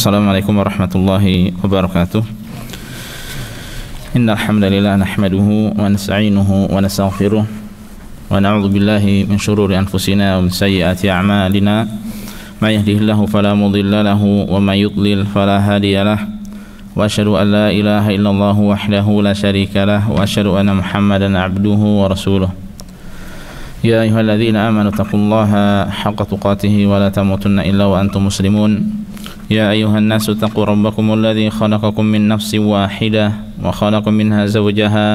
Assalamualaikum warahmatullahi wabarakatuh. Innal hamdalillah nahmaduhu wa nasta'inuhu wa nastaghfiruh wa na'udzu billahi min shururi anfusina wa min sayyiati a'malina. May yahdihillahu fala mudilla lahu wa may yudlil fala hadiya lahu. Wa asyhadu an la ilaha illallah wahdahu la syarika lahu wa asyhadu anna Muhammadan 'abduhu wa rasuluh. Ya ayyuhalladzina amanu taqullaha haqqa tuqatih wa la tamutunna illa wa antum muslimun. يا أيها الناس اتقوا ربكم الذي خلقكم من نفس واحدة وخلق منها زوجها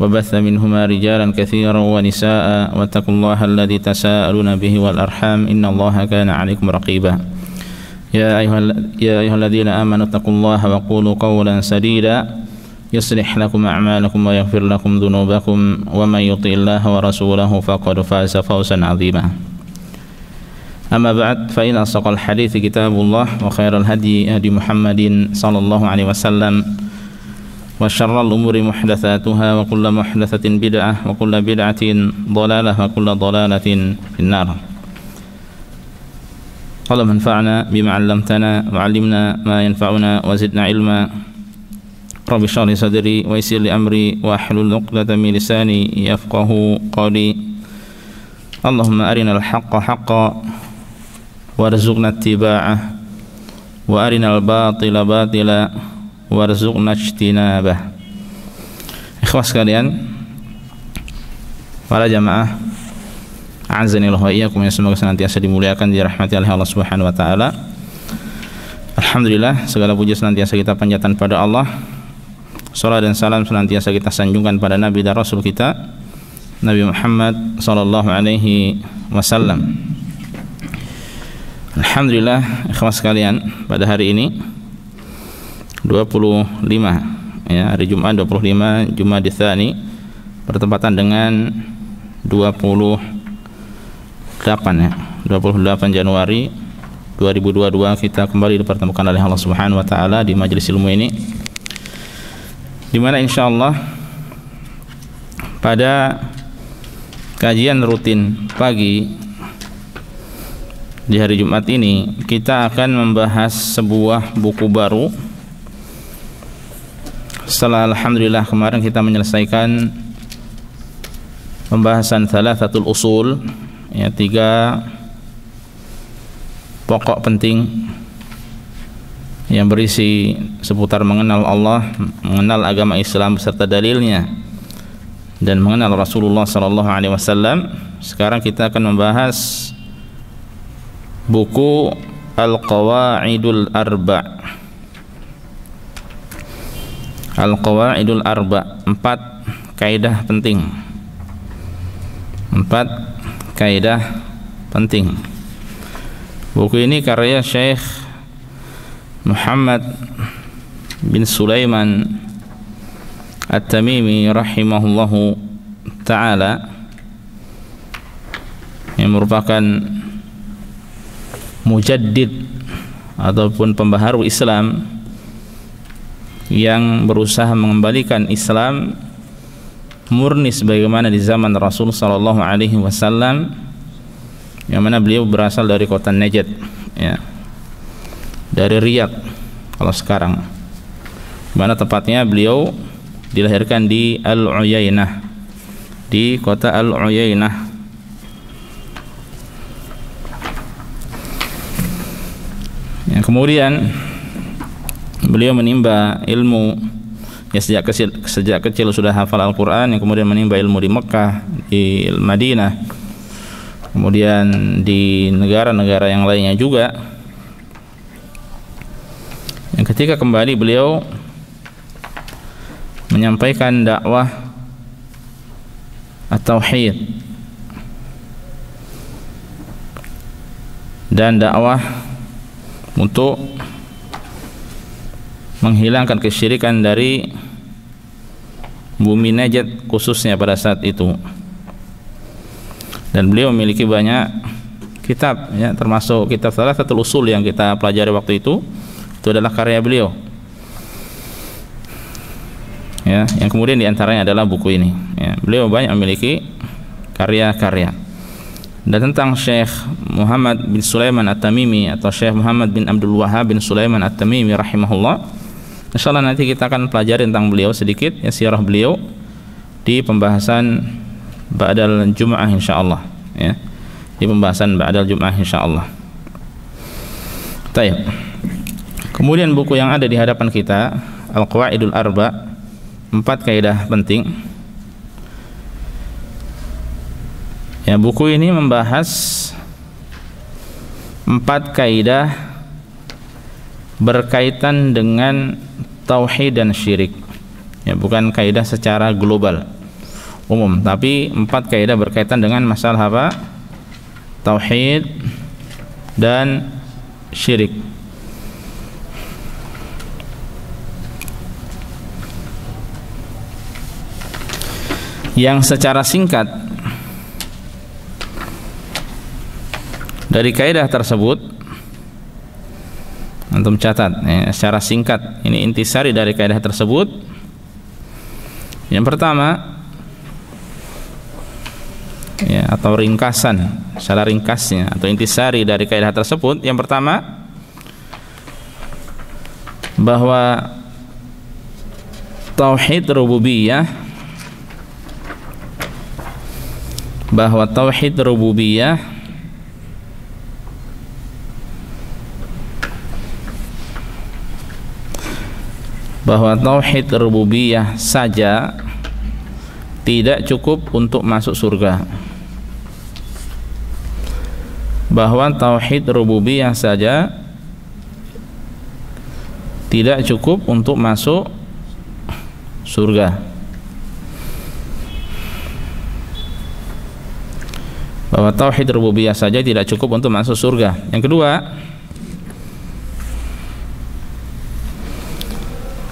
وبث منهما رجالا كثيرا ونساء واتقوا الله الذي تساءلون به والأرحام إن الله كان عليكم رقيبا يا أيها الذين آمنوا اتقوا الله وقولوا قولا سديدا يصلح لكم أعمالكم ويغفر لكم ذنوبكم ومن يطع الله ورسوله فقد فاز فوزا عظيما. أما بعد فإن أصدق الحديث كتاب الله وخير الهدي هدي محمد صلى الله عليه وسلم وشر الأمور محدثاتها وكل محدثة بدعة وكل بدعة ضلالة وكل ضلالة في النار. اللهم انفعنا بما علمتنا وعلمنا ما ينفعنا وزدنا علما. رب اشرح لي صدري ويسر لي أمري واحلل عقدة من لساني يفقهوا قولي. اللهم أرنا الحق حقا warzuqna ittiba'ah wa arinal batila batila warzuqna ijtinabah. Ikhwas sekalian, para jamaah a'azzanillahu wa iyyakum, yang semoga senantiasa dimuliakan, dirahmati oleh Allah Subhanahu wa taala. Alhamdulillah, segala puji senantiasa kita panjatkan pada Allah. Salat dan salam senantiasa kita sanjungkan pada Nabi dan Rasul kita, Nabi Muhammad sallallahu alaihi wasallam. Alhamdulillah, ikhwas sekalian, pada hari ini 25 ya, hari Jumat 25 Jumadil Tsani, bertepatan dengan 28 Januari 2022, kita kembali dipertemukan oleh Allah Subhanahu wa taala di majelis ilmu ini, di mana insyaallah pada kajian rutin pagi di hari Jumat ini kita akan membahas sebuah buku baru. Setelah alhamdulillah kemarin kita menyelesaikan pembahasan Thalathatul Usul, ya, 3 pokok penting yang berisi seputar mengenal Allah, mengenal agama Islam beserta dalilnya, dan mengenal Rasulullah sallallahu alaihi wasallam. Sekarang kita akan membahas buku Al-Qawaidul Arba'. Al-Qawaidul Arba', 4 kaidah penting. 4 kaidah penting. Buku ini karya Syekh Muhammad bin Sulaiman At-Tamimi rahimahullahu ta'ala, yang merupakan mujaddid ataupun pembaharu Islam yang berusaha mengembalikan Islam murni sebagaimana di zaman Rasul sallallahu alaihi wasallam, yang mana beliau berasal dari kota Najd, ya, dari Riyadh kalau sekarang, mana tepatnya beliau dilahirkan di Al-Uyainah, di kota Al-Uyainah. Kemudian beliau menimba ilmu, ya, sejak kecil sudah hafal Al-Quran, yang kemudian menimba ilmu di Mekah, di Madinah, kemudian di negara-negara yang lainnya juga. Yang ketika kembali beliau menyampaikan dakwah at-tauhid dan dakwah untuk menghilangkan kesyirikan dari bumi Najd khususnya pada saat itu. Dan beliau memiliki banyak kitab, ya, termasuk kitab Thalathatul Usul yang kita pelajari waktu itu adalah karya beliau, ya, yang kemudian diantaranya adalah buku ini, ya. Beliau banyak memiliki karya-karya, dan tentang Syekh Muhammad bin Sulaiman At-Tamimi atau Syekh Muhammad bin Abdul Wahhab bin Sulaiman At-Tamimi rahimahullah. Insyaallah nanti kita akan pelajari tentang beliau sedikit, ya, sirah beliau di pembahasan ba'dal Jum'ah insyaallah, ya. Di pembahasan ba'dal Jum'ah insyaallah. Baik. Kemudian buku yang ada di hadapan kita, Al-Qawaidul Arba', 4 kaidah penting. Ya, buku ini membahas 4 kaidah berkaitan dengan tauhid dan syirik. Ya, bukan kaidah secara global, umum, tapi 4 kaidah berkaitan dengan masalah apa? Tauhid dan syirik. Yang secara singkat dari kaidah tersebut, antum catat, ya, secara singkat ini intisari dari kaidah tersebut. Yang pertama, ya, atau ringkasan, secara ringkasnya atau intisari dari kaidah tersebut, yang pertama bahwa tauhid rububiyah, bahwa tauhid rububiyah saja tidak cukup untuk masuk surga. Bahwa tauhid rububiyah saja tidak cukup untuk masuk surga. Bahwa tauhid rububiyah saja tidak cukup untuk masuk surga. Yang kedua,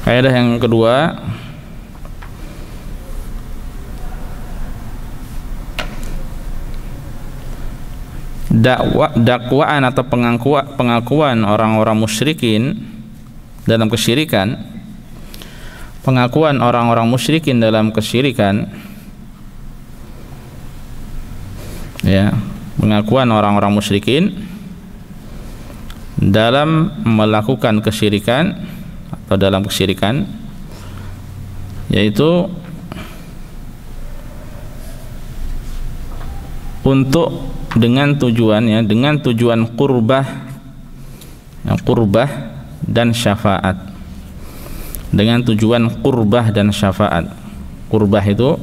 kaidah yang kedua, dakwaan atau pengakuan orang-orang musyrikin dalam kesyirikan, pengakuan orang-orang musyrikin dalam kesyirikan, ya, pengakuan orang-orang musyrikin dalam melakukan kesyirikan atau dalam kesyirikan, yaitu untuk dengan tujuan, ya, dengan tujuan qurbah, ya, qurbah dan syafaat, dengan tujuan qurbah dan syafaat. Qurbah itu,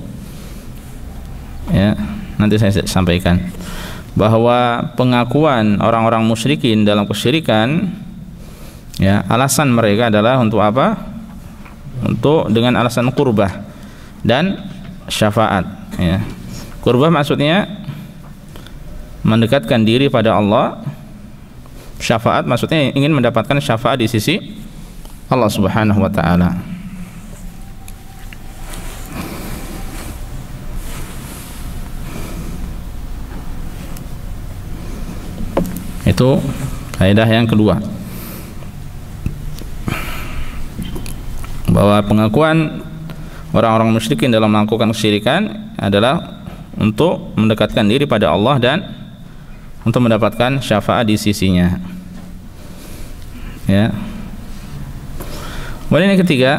ya, nanti saya sampaikan bahwa pengakuan orang-orang musyrikin dalam kesyirikan, ya, alasan mereka adalah untuk apa? Untuk dengan alasan qurbah dan syafaat, ya. Qurbah maksudnya mendekatkan diri pada Allah. Syafaat maksudnya ingin mendapatkan syafaat di sisi Allah Subhanahu wa taala. Itu kaidah yang kedua, bahwa pengakuan orang-orang musyrikin dalam melakukan kesyirikan adalah untuk mendekatkan diri pada Allah dan untuk mendapatkan syafaat di sisinya, ya. Kemudian yang ketiga,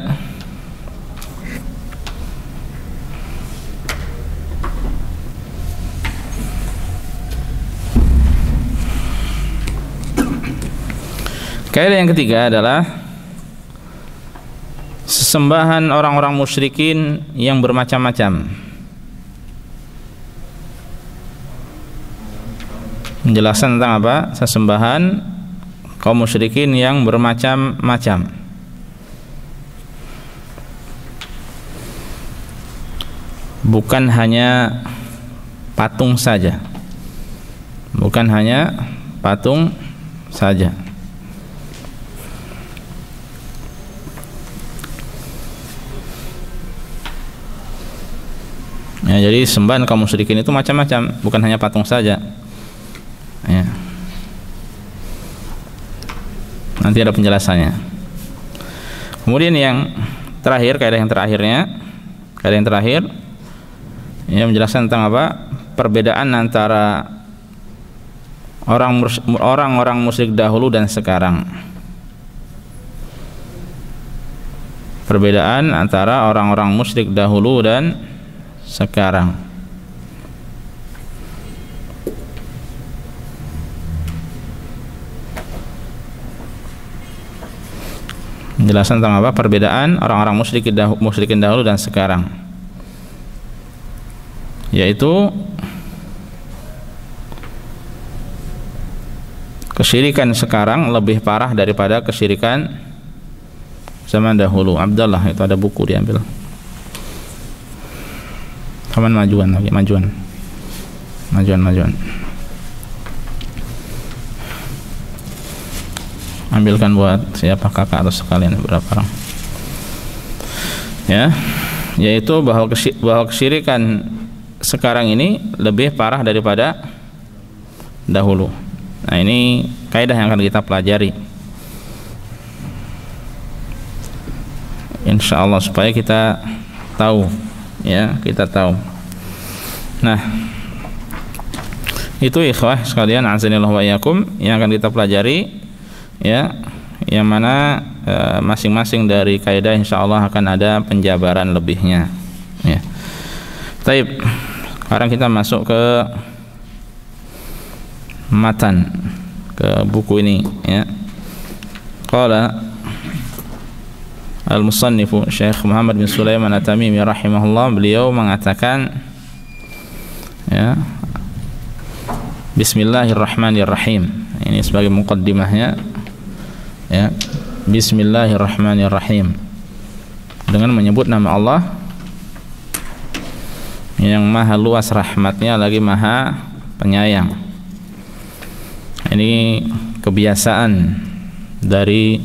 kaidah yang ketiga adalah sesembahan orang-orang musyrikin yang bermacam-macam. Menjelaskan tentang apa? Sesembahan kaum musyrikin yang bermacam-macam. Bukan hanya patung saja. Bukan hanya patung saja. Ya, jadi sembahan kaum musyrikin itu macam-macam, bukan hanya patung saja. Ya. Nanti ada penjelasannya. Kemudian yang terakhir, kaidah yang terakhir, ya, menjelaskan tentang apa? Perbedaan antara orang-orang musyrik dahulu dan sekarang. Perbedaan antara orang-orang musyrik dahulu dan sekarang. Penjelasan tentang apa? Perbedaan orang-orang musyrikin dahulu dan sekarang, yaitu kesyirikan sekarang lebih parah daripada kesyirikan zaman dahulu. Abdullah, itu ada buku diambil. Kapan majuan lagi? Majuan. Ambilkan buat siapa, kakak atau sekalian, berapa orang? Ya, yaitu bahwa kesyirikan sekarang ini lebih parah daripada dahulu. Nah, ini kaidah yang akan kita pelajari, insya Allah, supaya kita tahu, ya, kita tahu. Nah, itu ikhwah sekalian, azanillahu wa iyyakum, yang akan kita pelajari, ya, yang mana masing-masing dari kaidah insya Allah akan ada penjabaran lebihnya, ya. Baik, sekarang kita masuk ke matan, ke buku ini, ya. Qala al-musannifu Syekh Muhammad bin Sulaiman At-Tamimi rahimahullah, beliau mengatakan, ya, Bismillahirrahmanirrahim. Ini sebagai muqaddimahnya, ya. Bismillahirrahmanirrahim, dengan menyebut nama Allah yang maha luas rahmatnya lagi maha penyayang. Ini kebiasaan dari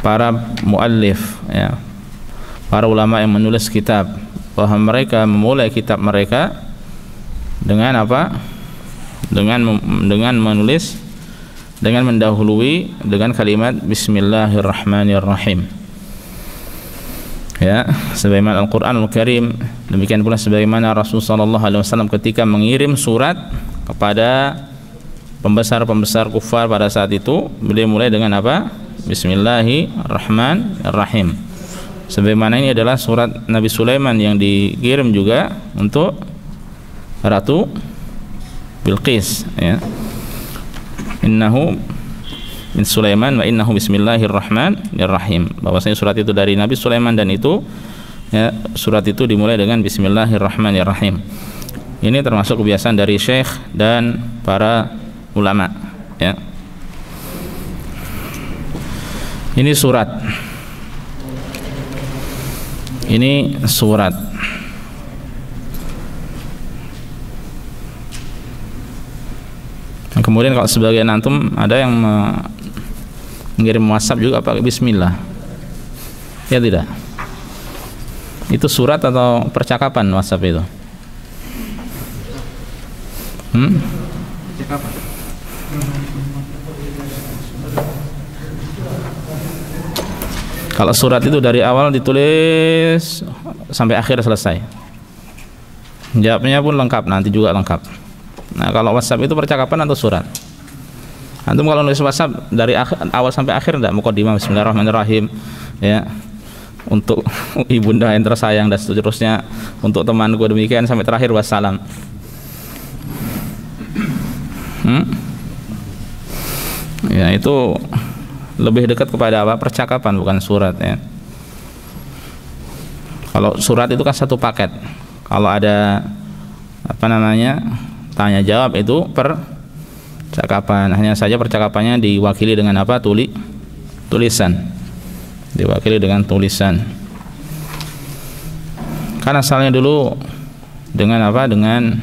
para muallif, ya, para ulama yang menulis kitab, bahwa mereka memulai kitab mereka dengan apa? Dengan menulis, dengan mendahului dengan kalimat Bismillahirrahmanirrahim, ya, sebagaimana Al-Qur'anul Karim. Demikian pula sebagaimana Rasulullah SAW ketika mengirim surat kepada pembesar-pembesar kufar pada saat itu, beliau mulai dengan apa? Bismillahirrahmanirrahim. Sebagaimana ini adalah surat Nabi Sulaiman yang dikirim juga untuk Ratu Bilqis, ya. Innahu min Sulaiman wa innahu bismillahirrahmanirrahim. Bahwasanya surat itu dari Nabi Sulaiman, dan itu, ya, surat itu dimulai dengan Bismillahirrahmanirrahim. Ini termasuk kebiasaan dari syekh dan para ulama, ya. Ini surat. Ini surat. Kemudian kalau sebagian antum ada yang mengirim WhatsApp juga pakai bismillah, ya tidak? Itu surat atau percakapan WhatsApp itu? Percakapan. Kalau surat itu dari awal ditulis sampai akhir selesai, jawabnya pun lengkap, nanti juga lengkap. Nah, kalau WhatsApp itu percakapan atau surat? Antum kalau nulis WhatsApp dari awal sampai akhir enggak? Muqaddimah Bismillahirrahmanirrahim, ya, untuk ibunda yang tersayang dan seterusnya, untuk temanku demikian sampai terakhir wassalam. Ya, itu lebih dekat kepada apa? Percakapan, bukan surat, ya. Kalau surat itu kan satu paket. Kalau ada apa namanya, tanya jawab, itu percakapan. Hanya saja percakapannya diwakili dengan apa? Tulisan. Diwakili dengan tulisan. Karena asalnya dulu dengan apa? Dengan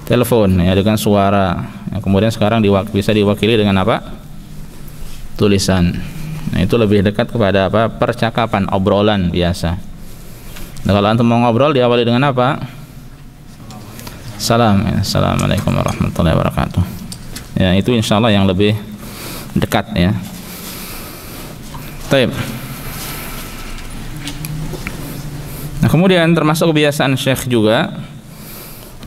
telepon, ya, dengan suara. Ya, kemudian sekarang bisa diwakili dengan apa? Tulisan. Nah, itu lebih dekat kepada apa? Percakapan, obrolan biasa. Nah, kalau antum mau ngobrol diawali dengan apa? Salam, ya. Assalamualaikum warahmatullahi wabarakatuh. Ya, itu insyaallah yang lebih dekat, ya. Baik. Nah, kemudian termasuk kebiasaan syekh juga,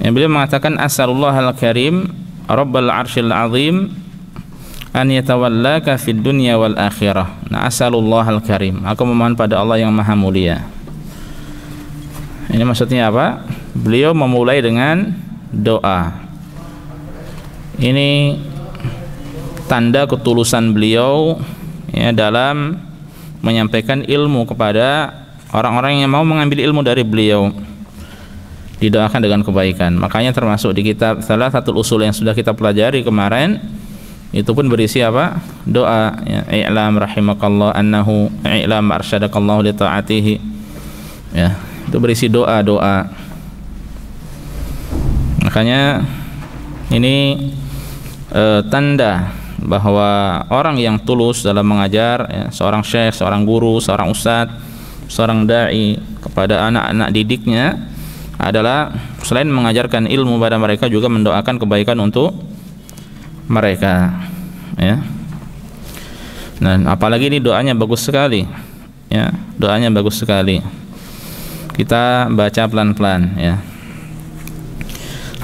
Yang beliau mengatakan as'alullahal karim rabbal arsyil azim an yatawallaka fid dunya wal akhirah. Nah, as'alullahal karim, aku memohon pada Allah yang maha mulia. Ini maksudnya apa? Beliau memulai dengan doa. Ini tanda ketulusan beliau ya dalam menyampaikan ilmu kepada orang-orang yang mau mengambil ilmu dari beliau. Didoakan dengan kebaikan. Makanya termasuk di kitab salah satu usul yang sudah kita pelajari kemarin, itu pun berisi apa? Doa ya, i'lam rahimakallah annahu i'lam arsyadakallahu li ta'atihi. Ya, itu berisi doa-doa. Makanya ini tanda bahwa orang yang tulus dalam mengajar ya, seorang syekh, seorang guru, seorang ustadz, seorang dai kepada anak-anak didiknya adalah selain mengajarkan ilmu pada mereka juga mendoakan kebaikan untuk mereka ya. Dan apalagi ini doanya bagus sekali ya, doanya bagus sekali. Kita baca pelan-pelan ya.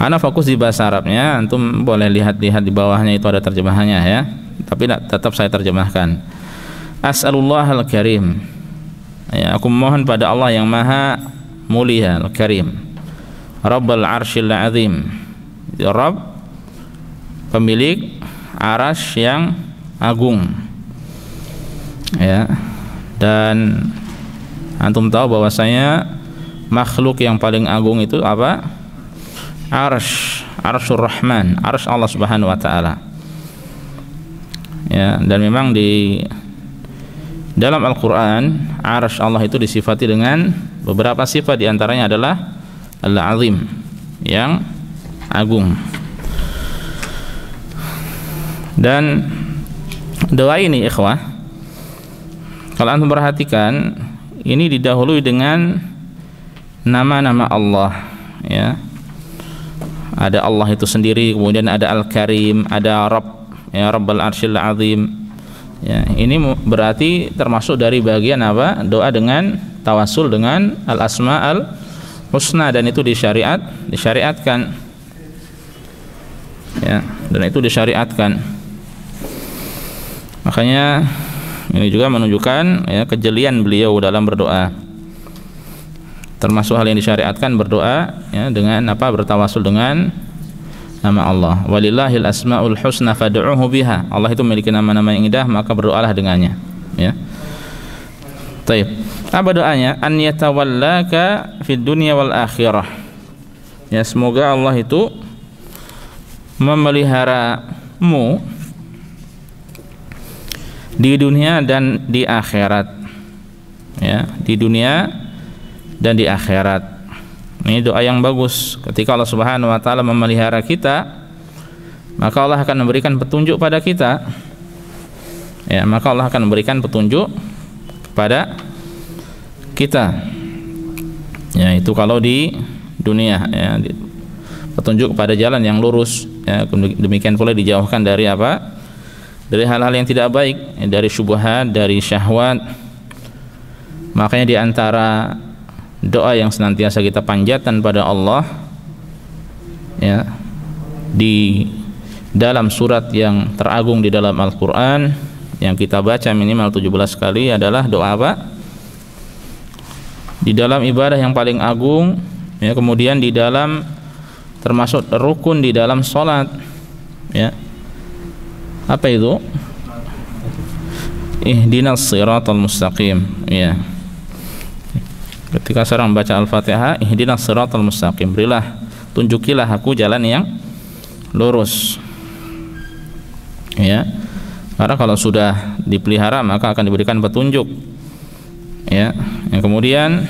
Ana fokus di bahasa Arabnya, antum boleh lihat-lihat di bawahnya itu ada terjemahannya ya. Tapi tetap saya terjemahkan. As'alullahal karim. Ya, aku mohon pada Allah yang maha mulia, al-karim. Rabbal arsyil azim. Ya Rabb, pemilik arasy yang agung. Ya. Dan antum tahu bahwasanya makhluk yang paling agung itu apa? Arsyur Rahman, arsy Allah Subhanahu wa taala. Ya, dan memang di dalam Al-Qur'an arsy Allah itu disifati dengan beberapa sifat, di antaranya adalah Al-Azim, yang agung. Dan doa ini ikhwah, kalau antum perhatikan, ini didahului dengan nama-nama Allah ya. Ada Allah itu sendiri, kemudian ada Al-Karim, ada Rabb, ya Rabbal Arsyil Azim. Ya, ini berarti termasuk dari bagian apa? Doa dengan tawasul dengan Al-Asma'ul Husna, dan itu disyariatkan. Ya, dan itu disyariatkan. Makanya ini juga menunjukkan ya kejelian beliau dalam berdoa. Termasuk hal yang disyariatkan berdoa ya, dengan apa? Bertawasul dengan nama Allah. Walillahil asmaul husna fad'uhu biha. Allah itu memiliki nama-nama yang indah, maka berdoalah dengannya ya. Baik. Apa doanya? An yatawallaka fid dunya wal akhirah. Ya, semoga Allah itu memeliharamu di dunia dan di akhirat. Ya, di dunia dan di akhirat. Ini doa yang bagus. Ketika Allah Subhanahu wa taala memelihara kita, maka Allah akan memberikan petunjuk pada kita. Ya, maka Allah akan memberikan petunjuk kepada kita. Ya, itu kalau di dunia ya, petunjuk kepada jalan yang lurus ya. Demikian pula dijauhkan dari apa? Dari hal-hal yang tidak baik, ya, dari syubhat, dari syahwat. Makanya di antara doa yang senantiasa kita panjatkan pada Allah ya, di dalam surat yang teragung di dalam Al-Qur'an yang kita baca minimal 17 kali adalah doa apa? Di dalam ibadah yang paling agung ya, kemudian di dalam termasuk rukun di dalam salat ya. Apa itu? Ihdinas siratal mustaqim ya. Ketika seorang baca Al-Fatihah, ihdinas siratal mustaqim, berilah, tunjukilah aku jalan yang lurus. Ya. Karena kalau sudah dipelihara maka akan diberikan petunjuk. Ya. Yang kemudian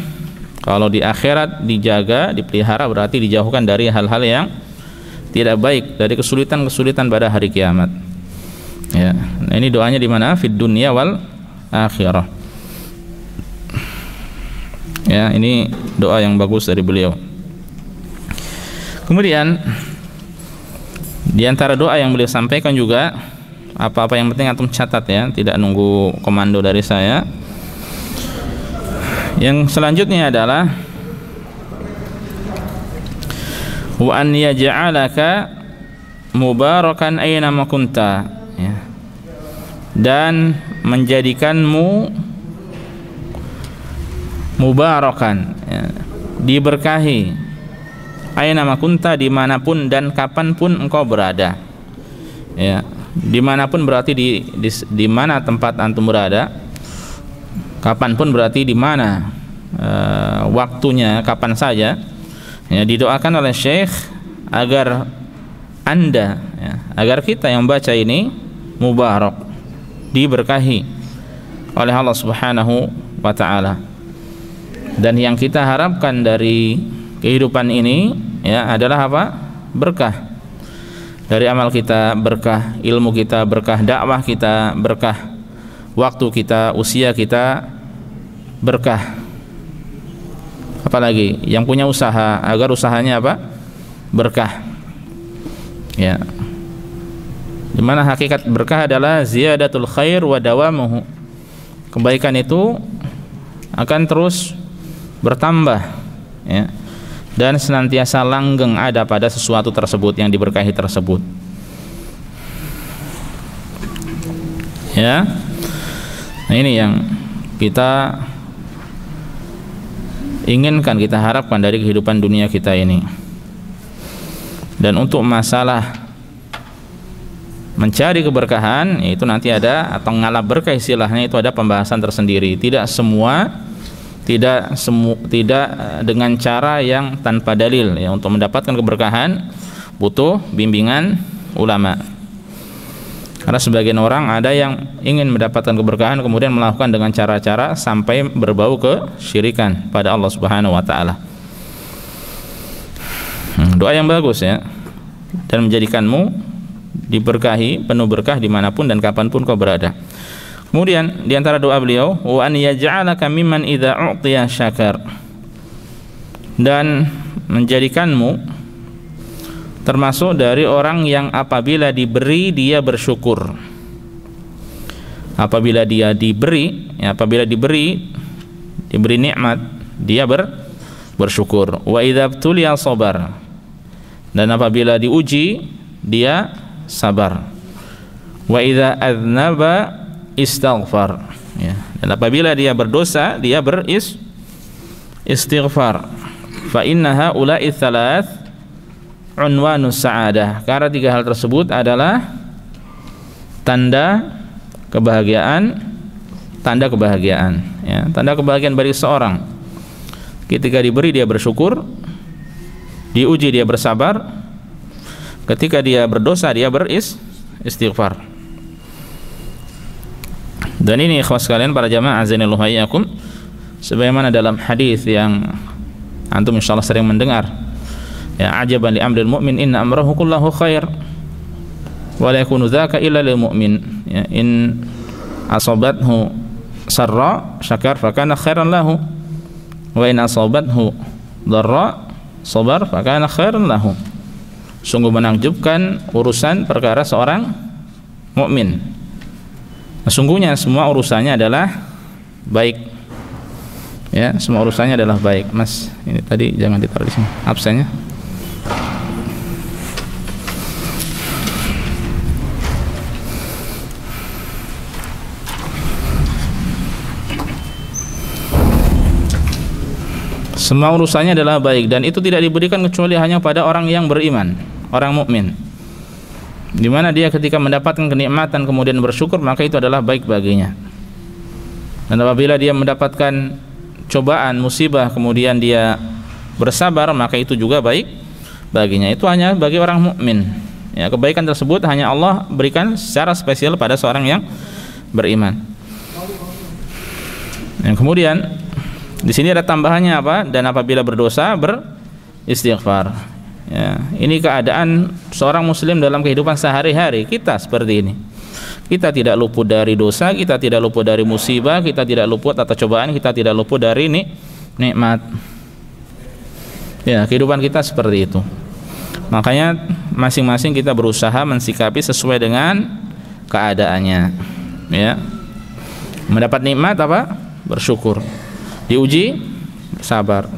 kalau di akhirat dijaga, dipelihara, berarti dijauhkan dari hal-hal yang tidak baik, dari kesulitan-kesulitan pada hari kiamat. Ya. Nah, ini doanya di mana? Fid dunya wal akhirah. Ya, ini doa yang bagus dari beliau. Kemudian di antara doa yang beliau sampaikan juga, apa-apa yang penting antum catat ya, tidak nunggu komando dari saya. Yang selanjutnya adalah wa an yaj'alaka mubarakan aina ma kunta, ya, dan menjadikanmu mubarakan, ya, diberkahi, aina ma kunta, dimanapun dan kapanpun engkau berada, ya, dimanapun berarti di mana tempat antum berada, kapanpun berarti di mana waktunya, kapan saja, ya. Didoakan oleh Syekh agar Anda, ya, agar kita yang baca ini mubarak, diberkahi oleh Allah Subhanahu wa ta'ala. Dan yang kita harapkan dari kehidupan ini, ya, adalah apa? Berkah. Dari amal kita berkah, ilmu kita berkah, dakwah kita berkah, waktu kita, usia kita berkah. Apalagi yang punya usaha, agar usahanya apa? Berkah, ya. Dimana hakikat berkah adalah ziyadatul khair wa dawamuhu. Kebaikan itu akan terus bertambah, ya, dan senantiasa langgeng ada pada sesuatu tersebut yang diberkahi tersebut, ya. Nah, ini yang kita inginkan, kita harapkan dari kehidupan dunia kita ini. Dan untuk masalah mencari keberkahan, itu nanti ada, atau ngalap berkah istilahnya, itu ada pembahasan tersendiri. Tidak dengan cara yang tanpa dalil, ya. Untuk mendapatkan keberkahan butuh bimbingan ulama. Karena sebagian orang ada yang ingin mendapatkan keberkahan kemudian melakukan dengan cara-cara sampai berbau kesyirikan pada Allah Subhanahu wa ta'ala. Doa yang bagus, ya, dan menjadikanmu diberkahi, penuh berkah dimanapun dan kapanpun kau berada. Kemudian diantara doa beliau, wa an yaj'alaka mimman idza u'tiya syakar, dan menjadikanmu termasuk dari orang yang apabila diberi dia bersyukur. Apabila dia diberi, ya, apabila diberi nikmat, dia bersyukur. Wa idza btuliya sabar, dan apabila diuji dia sabar. Wa idza adznaba istighfar, ya, dan apabila dia berdosa dia beristighfar. Fa inna haula'i thalath unwanus sa'adah, karena tiga hal tersebut adalah tanda kebahagiaan, ya, tanda kebahagiaan bagi seorang. Ketika diberi dia bersyukur, diuji dia bersabar, ketika dia berdosa dia beristighfar. Dan ini ikhwas sekalian, para jamaah azanillahu wa iyyakum, sebagaimana dalam hadis yang antum insyaallah sering mendengar, ya, ajaban li amril mu'min inna amrahu kullahu khair wa la yakunu dzaka illa lil mu'min, ya, in asabathu sarra syakar fa kana khairan lahu wa in asabathu dharra sabar fa kana khairan lahu. Sungguh menakjubkan urusan perkara seorang mukmin. Sesungguhnya semua urusannya adalah baik, ya, semua urusannya adalah baik. Mas, ini tadi jangan ditaruh di sini absennya. Semua urusannya adalah baik, dan itu tidak diberikan kecuali hanya pada orang yang beriman, orang mukmin. Di mana dia ketika mendapatkan kenikmatan kemudian bersyukur, maka itu adalah baik baginya. Dan apabila dia mendapatkan cobaan, musibah, kemudian dia bersabar, maka itu juga baik baginya. Itu hanya bagi orang mukmin, ya, kebaikan tersebut hanya Allah berikan secara spesial pada seorang yang beriman. Yang kemudian di sini ada tambahannya apa? Dan apabila berdosa beristighfar. Ya, ini keadaan seorang muslim dalam kehidupan sehari-hari kita seperti ini. Kita tidak luput dari dosa, kita tidak luput dari musibah, kita tidak luput atas cobaan, kita tidak luput dari nikmat. Ya, kehidupan kita seperti itu. Makanya masing-masing kita berusaha mensikapi sesuai dengan keadaannya. Ya. Mendapat nikmat apa? Bersyukur. Diuji, sabar.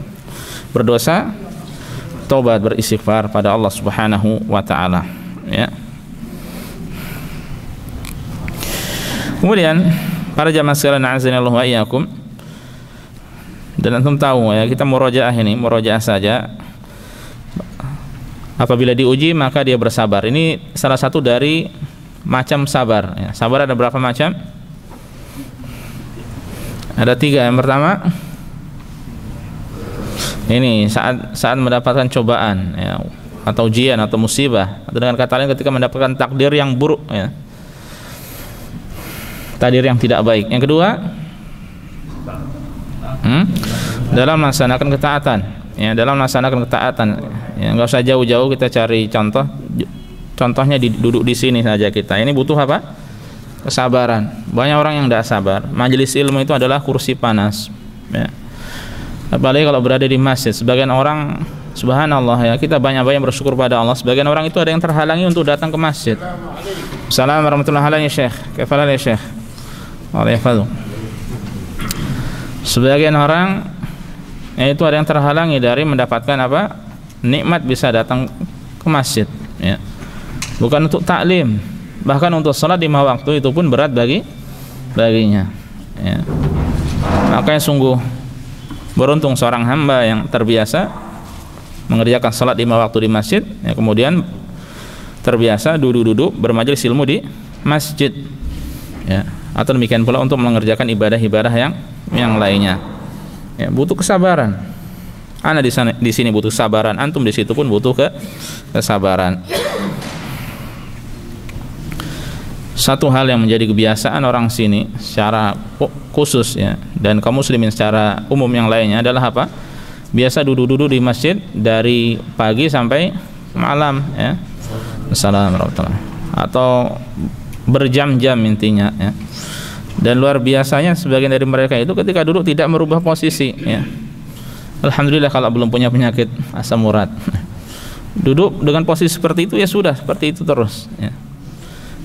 Berdosa, bertobat, beristighfar pada Allah Subhanahu wa taala, ya. Kemudian para jamaah sekalian azanillahu wa iyyakum, dan antum tahu ya, kita murojaah ini, murojaah saja. Apabila diuji maka dia bersabar. Ini salah satu dari macam sabar, ya. Sabar ada berapa macam? Ada 3. Yang pertama, ini saat mendapatkan cobaan, ya, atau ujian atau musibah, atau dengan kata lain ketika mendapatkan takdir yang buruk, ya, takdir yang tidak baik. Yang kedua, dalam melaksanakan ketaatan, ya, dalam melaksanakan ketaatan, ya, nggak usah jauh-jauh kita cari contohnya duduk di sini saja kita. Ini butuh apa? Kesabaran. Banyak orang yang tidak sabar. Majelis ilmu itu adalah kursi panas, ya. Apalagi kalau berada di masjid. Sebagian orang, subhanallah, ya, kita banyak-banyak bersyukur pada Allah. Sebagian orang itu ada yang terhalangi untuk datang ke masjid. Assalamualaikum warahmatullahi wabarakatuh, Syekh. Kaifa ya Syekh? Waalaikumsalam. Sebagian orang, ya, itu ada yang terhalangi dari mendapatkan apa? Nikmat bisa datang ke masjid, ya. Bukan untuk taklim, bahkan untuk salat 5 waktu itu pun berat baginya, ya. Makanya sungguh beruntung seorang hamba yang terbiasa mengerjakan salat 5 waktu di masjid, ya, kemudian terbiasa duduk-duduk bermajelis ilmu di masjid, ya. Atau demikian pula untuk mengerjakan ibadah-ibadah yang lainnya, ya, butuh kesabaran. Ana di sini butuh kesabaran, antum di situ pun butuh kesabaran. Satu hal yang menjadi kebiasaan orang sini secara khusus, ya, dan kaum muslimin secara umum yang lainnya adalah apa? Biasa duduk-duduk di masjid dari pagi sampai malam, ya. Assalamualaikum warahmatullahi wabarakatuh. Atau berjam-jam intinya, ya. Dan luar biasanya sebagian dari mereka itu ketika duduk tidak merubah posisi, ya. Alhamdulillah kalau belum punya penyakit asam urat. Duduk dengan posisi seperti itu, ya sudah seperti itu terus, ya.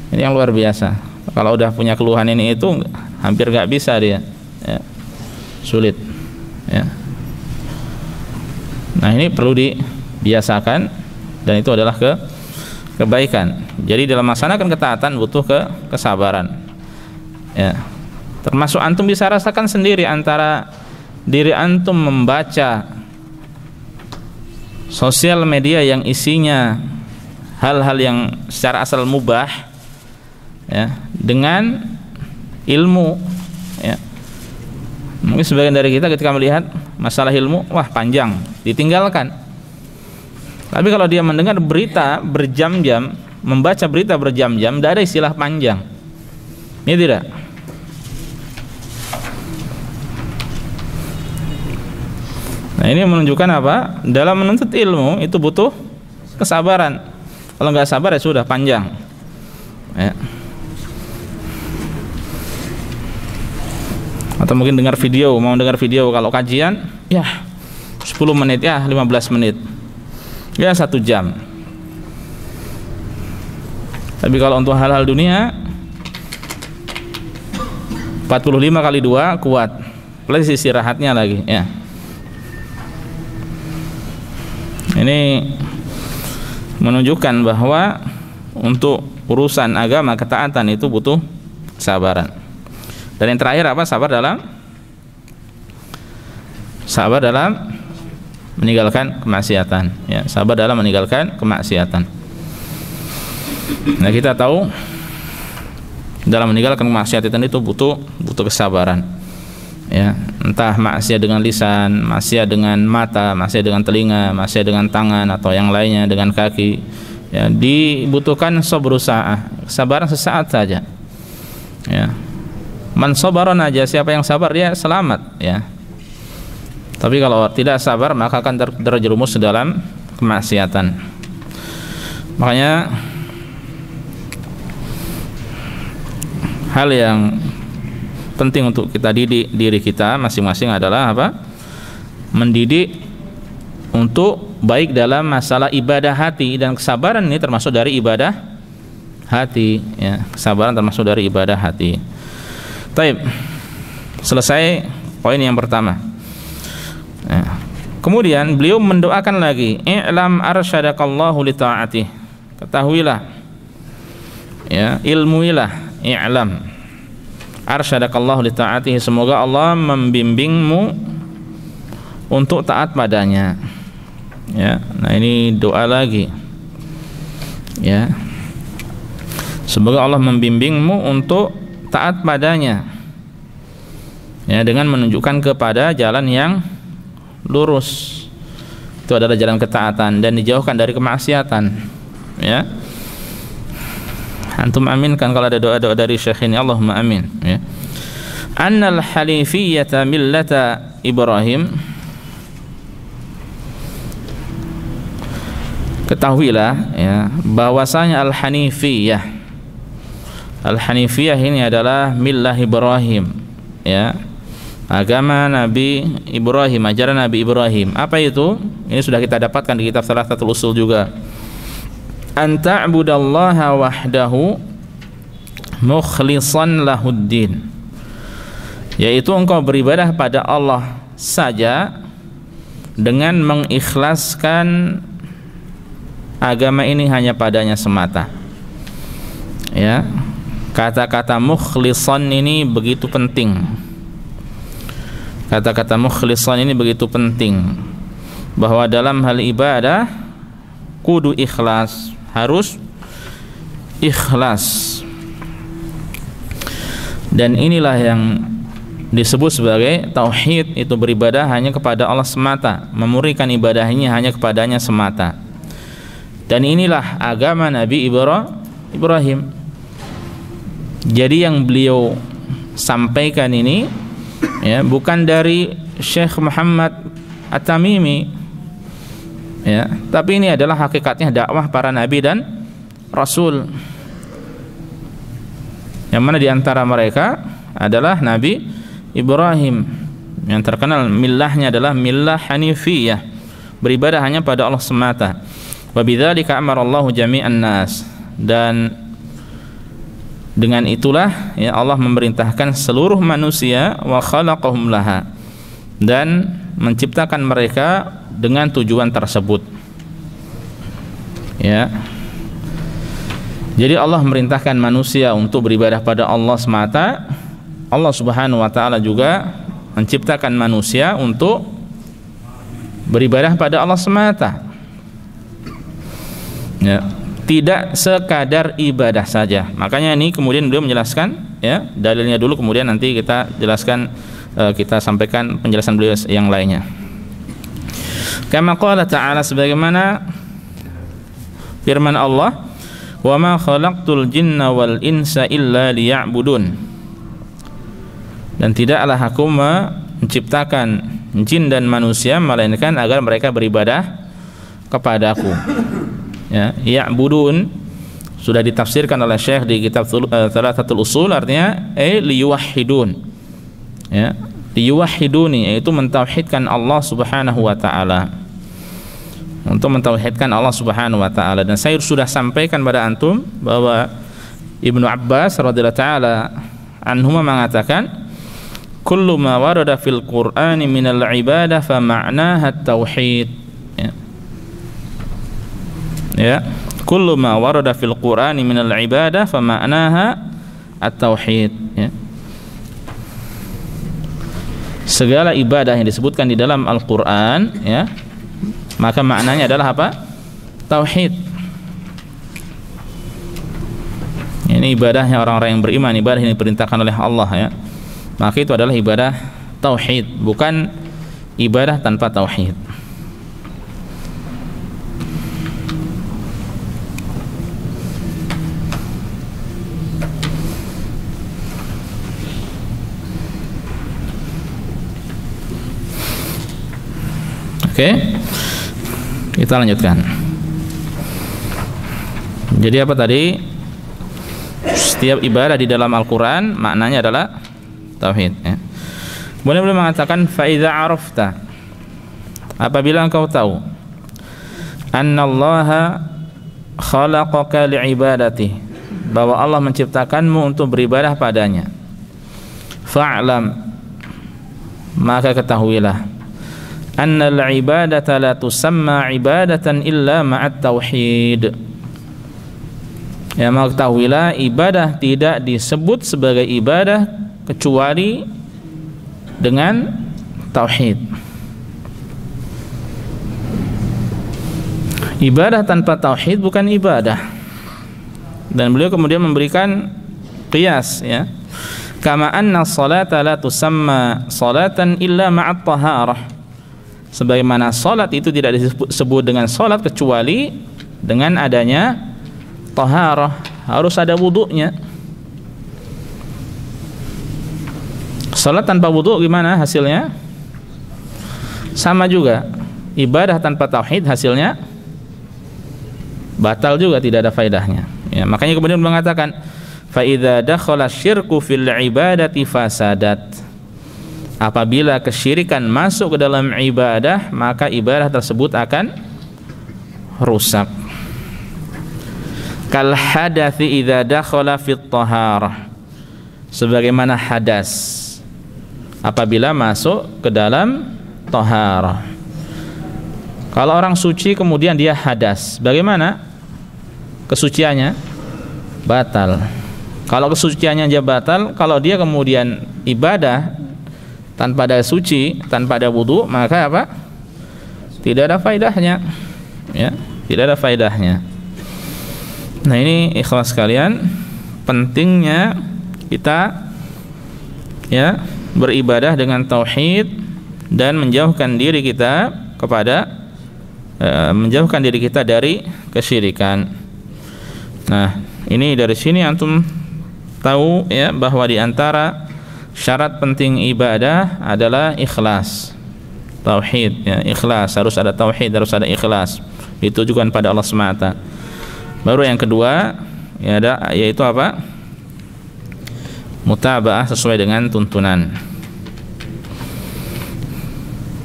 Ini yang luar biasa. Kalau udah punya keluhan ini itu hampir gak bisa dia, ya. Sulit, ya. Nah, ini perlu dibiasakan, dan itu adalah kebaikan. Jadi dalam melaksanakan ketaatan butuh kesabaran, ya. Termasuk antum bisa rasakan sendiri antara diri antum membaca sosial media yang isinya hal-hal yang secara asal mubah, ya, dengan ilmu, ya. Mungkin sebagian dari kita ketika melihat masalah ilmu, wah panjang, ditinggalkan. Tapi kalau dia mendengar berita berjam-jam, membaca berita berjam-jam, tidak ada istilah panjang. Ini tidak. Nah, ini menunjukkan apa? Dalam menuntut ilmu itu butuh kesabaran. Kalau nggak sabar ya sudah panjang, ya. Atau mungkin dengar video, mau dengar video kalau kajian, ya 10 menit, ya 15 menit, ya 1 jam. Tapi kalau untuk hal-hal dunia 45 kali 2 kuat, plus istirahatnya lagi, ya. Ini menunjukkan bahwa untuk urusan agama, ketaatan itu butuh kesabaran. Dan yang terakhir apa? Sabar dalam meninggalkan kemaksiatan, ya. Sabar dalam meninggalkan kemaksiatan. Nah, kita tahu dalam meninggalkan kemaksiatan itu butuh kesabaran, ya. Entah maksiat dengan lisan, maksiat dengan mata, maksiat dengan telinga, maksiat dengan tangan, atau yang lainnya dengan kaki, ya. Dibutuhkan sabrusaah, kesabaran sesaat saja, ya. Man sabaron aja, siapa yang sabar dia selamat, ya. Tapi kalau tidak sabar maka akan terjerumus dalam kemaksiatan. Makanya hal yang penting untuk kita didik diri kita masing-masing adalah apa? Mendidik untuk baik dalam masalah ibadah hati, dan kesabaran ini termasuk dari ibadah hati, ya. Kesabaran termasuk dari ibadah hati. Taib. Selesai poin yang pertama, ya. Kemudian beliau mendoakan lagi, i'lam arsyadakallahu li ta'atih. Ketahuilah, ya, ilmuilah, i'lam arsyadakallahu li ta'atih, semoga Allah membimbingmu untuk taat padanya. Ya, nah ini doa lagi. Ya. Semoga Allah membimbingmu untuk taat padanya. Ya, dengan menunjukkan kepada jalan yang lurus. Itu adalah jalan ketaatan dan dijauhkan dari kemaksiatan. Ya. Antum aminkan kalau ada doa-doa dari Syekh ini, Allahumma amin. Ya. Annal hanifiyyata millata Ibrahim. Ketahuilah, ya, bahwasanya al-hanifiyah. Al-hanifiyah ini adalah millah Ibrahim, ya. Agama Nabi Ibrahim, ajaran Nabi Ibrahim. Apa itu? Ini sudah kita dapatkan di kitab Thalathatul Usul juga. An ta'budallaha wahdahu mukhlishan lahuddin. Yaitu engkau beribadah pada Allah saja dengan mengikhlaskan agama ini hanya padanya semata. Ya. Kata-kata mukhlishan ini begitu penting. Kata-kata mukhlishan ini begitu penting, bahwa dalam hal ibadah kudu ikhlas, harus ikhlas. Dan inilah yang disebut sebagai tauhid, itu beribadah hanya kepada Allah semata, memurnikan ibadahnya hanya kepadanya semata. Dan inilah agama Nabi Ibrahim. Jadi yang beliau sampaikan ini, ya, bukan dari Syekh Muhammad At-Tamimi, ya, tapi ini adalah hakikatnya dakwah para nabi dan rasul, yang mana diantara mereka adalah Nabi Ibrahim, yang terkenal millahnya adalah millah hanifiyah, beribadah hanya pada Allah semata. Wa bidzalika amarallahu jami'an nas, dan dengan itulah, ya, Allah memerintahkan seluruh manusia, wa khalaqahum laha, dan menciptakan mereka dengan tujuan tersebut. Ya. Jadi Allah memerintahkan manusia untuk beribadah pada Allah semata. Allah Subhanahu wa taala juga menciptakan manusia untuk beribadah pada Allah semata. Ya. Tidak sekadar ibadah saja. Makanya ini kemudian beliau menjelaskan, ya, dalilnya dulu, kemudian nanti kita jelaskan, kita sampaikan penjelasan beliau yang lainnya. Kama qala ta'ala, sebagaimana firman Allah, wa ma khalaqtul jinna wal insa illa liya'budun. Dan tidaklah aku menciptakan jin dan manusia melainkan agar mereka beribadah kepadaku. Ya, ya'budun sudah ditafsirkan oleh Syekh di kitab Thalathatul Usul, artinya liyuwahhidun. Ya, liyuwahhiduni, yaitu mentauhidkan Allah Subhanahu wa taala. Untuk mentauhidkan Allah Subhanahu wa taala. Dan saya sudah sampaikan pada antum bahwa Ibnu Abbas radhiyallahu taala anhuma mengatakan, kullu ma warada fil Qur'ani minal ibadah fa ma'naha at-tauhid. Ya, kullu ma warada fil Qur'ani minal ibadah fa ma'naha at-tauhid. Ya. Segala ibadah yang disebutkan di dalam Al-Qur'an, ya, maka maknanya adalah apa? Tauhid. Ini ibadahnya orang-orang yang beriman, ibadah yang diperintahkan oleh Allah, ya. Maka itu adalah ibadah tauhid, bukan ibadah tanpa tauhid. Oke, kita lanjutkan. Jadi apa tadi? Setiap ibadah di dalam Al-Quran maknanya adalah tauhid, ya. Boleh mengatakan faiza arafta, apabila engkau tahu, annallaha khalaqaka li'ibadati, bahwa Allah menciptakanmu untuk beribadah padanya, fa'lam, maka ketahuilah, annal ibadata la tusamma ibadatan illa ma'at tauhid. Ya, mengetahuilah ibadah tidak disebut sebagai ibadah kecuali dengan tauhid. Ibadah tanpa tauhid bukan ibadah. Dan beliau kemudian memberikan qiyas, ya. Kama anna salata la tusamma salatan illa ma'at taharah. Sebagaimana salat itu tidak disebut dengan salat kecuali dengan adanya taharah, harus ada wudunya. Salat tanpa wudu gimana hasilnya? Sama juga. Ibadah tanpa tauhid hasilnya batal juga, tidak ada faedahnya. Ya, makanya kemudian mengatakan fa idza dakhala syirku fil ibadati fasadat. Apabila kesyirikan masuk ke dalam ibadah, maka ibadah tersebut akan rusak. Kal hadathi idza dakhala fit taharah. Sebagaimana hadas apabila masuk ke dalam taharah. Kalau orang suci kemudian dia hadas, bagaimana kesuciannya? Batal. Kalau kesuciannya dia batal, kalau dia kemudian ibadah tanpa ada suci, tanpa ada wudu, maka apa? Tidak ada faedahnya. Ya, tidak ada faedahnya. Nah, ini ikhlas sekalian, pentingnya kita ya beribadah dengan tauhid dan menjauhkan diri kita kepada menjauhkan diri kita dari kesyirikan. Nah, ini dari sini antum tahu ya bahwa di antara syarat penting ibadah adalah ikhlas. Tauhid, ya, ikhlas, harus ada tauhid, harus ada ikhlas. Ditujukan pada Allah semata. Baru yang kedua ya ada, yaitu apa? Mutaba'ah sesuai dengan tuntunan.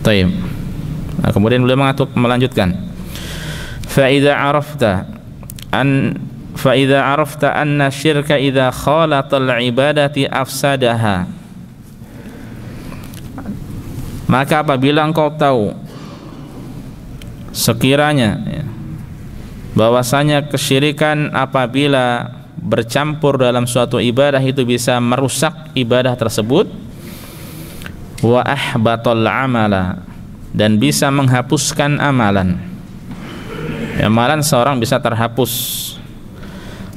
Taib. Nah, kemudian beliau melanjutkan. Fa idza arafta anna syirka idza khalata al-ibadati afsadaha. Maka apabila engkau tahu sekiranya ya, bahwasanya kesyirikan apabila bercampur dalam suatu ibadah itu bisa merusak ibadah tersebut, wa ahbatal amala, dan bisa menghapuskan amalan. Amalan seorang bisa terhapus.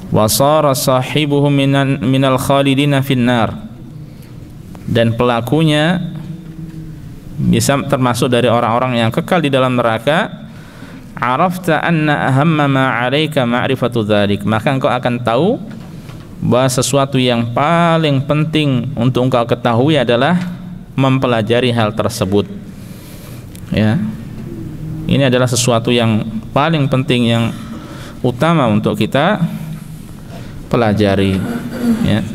Wa shara sahibuhu minal khalidina finnar, dan pelakunya bisa termasuk dari orang-orang yang kekal di dalam neraka. Arafta anna ahamma ma 'alaika ma'rifatu dzalik, maka engkau akan tahu bahwa sesuatu yang paling penting untuk engkau ketahui adalah mempelajari hal tersebut. Ya, ini adalah sesuatu yang paling penting, yang utama untuk kita pelajari. Ya,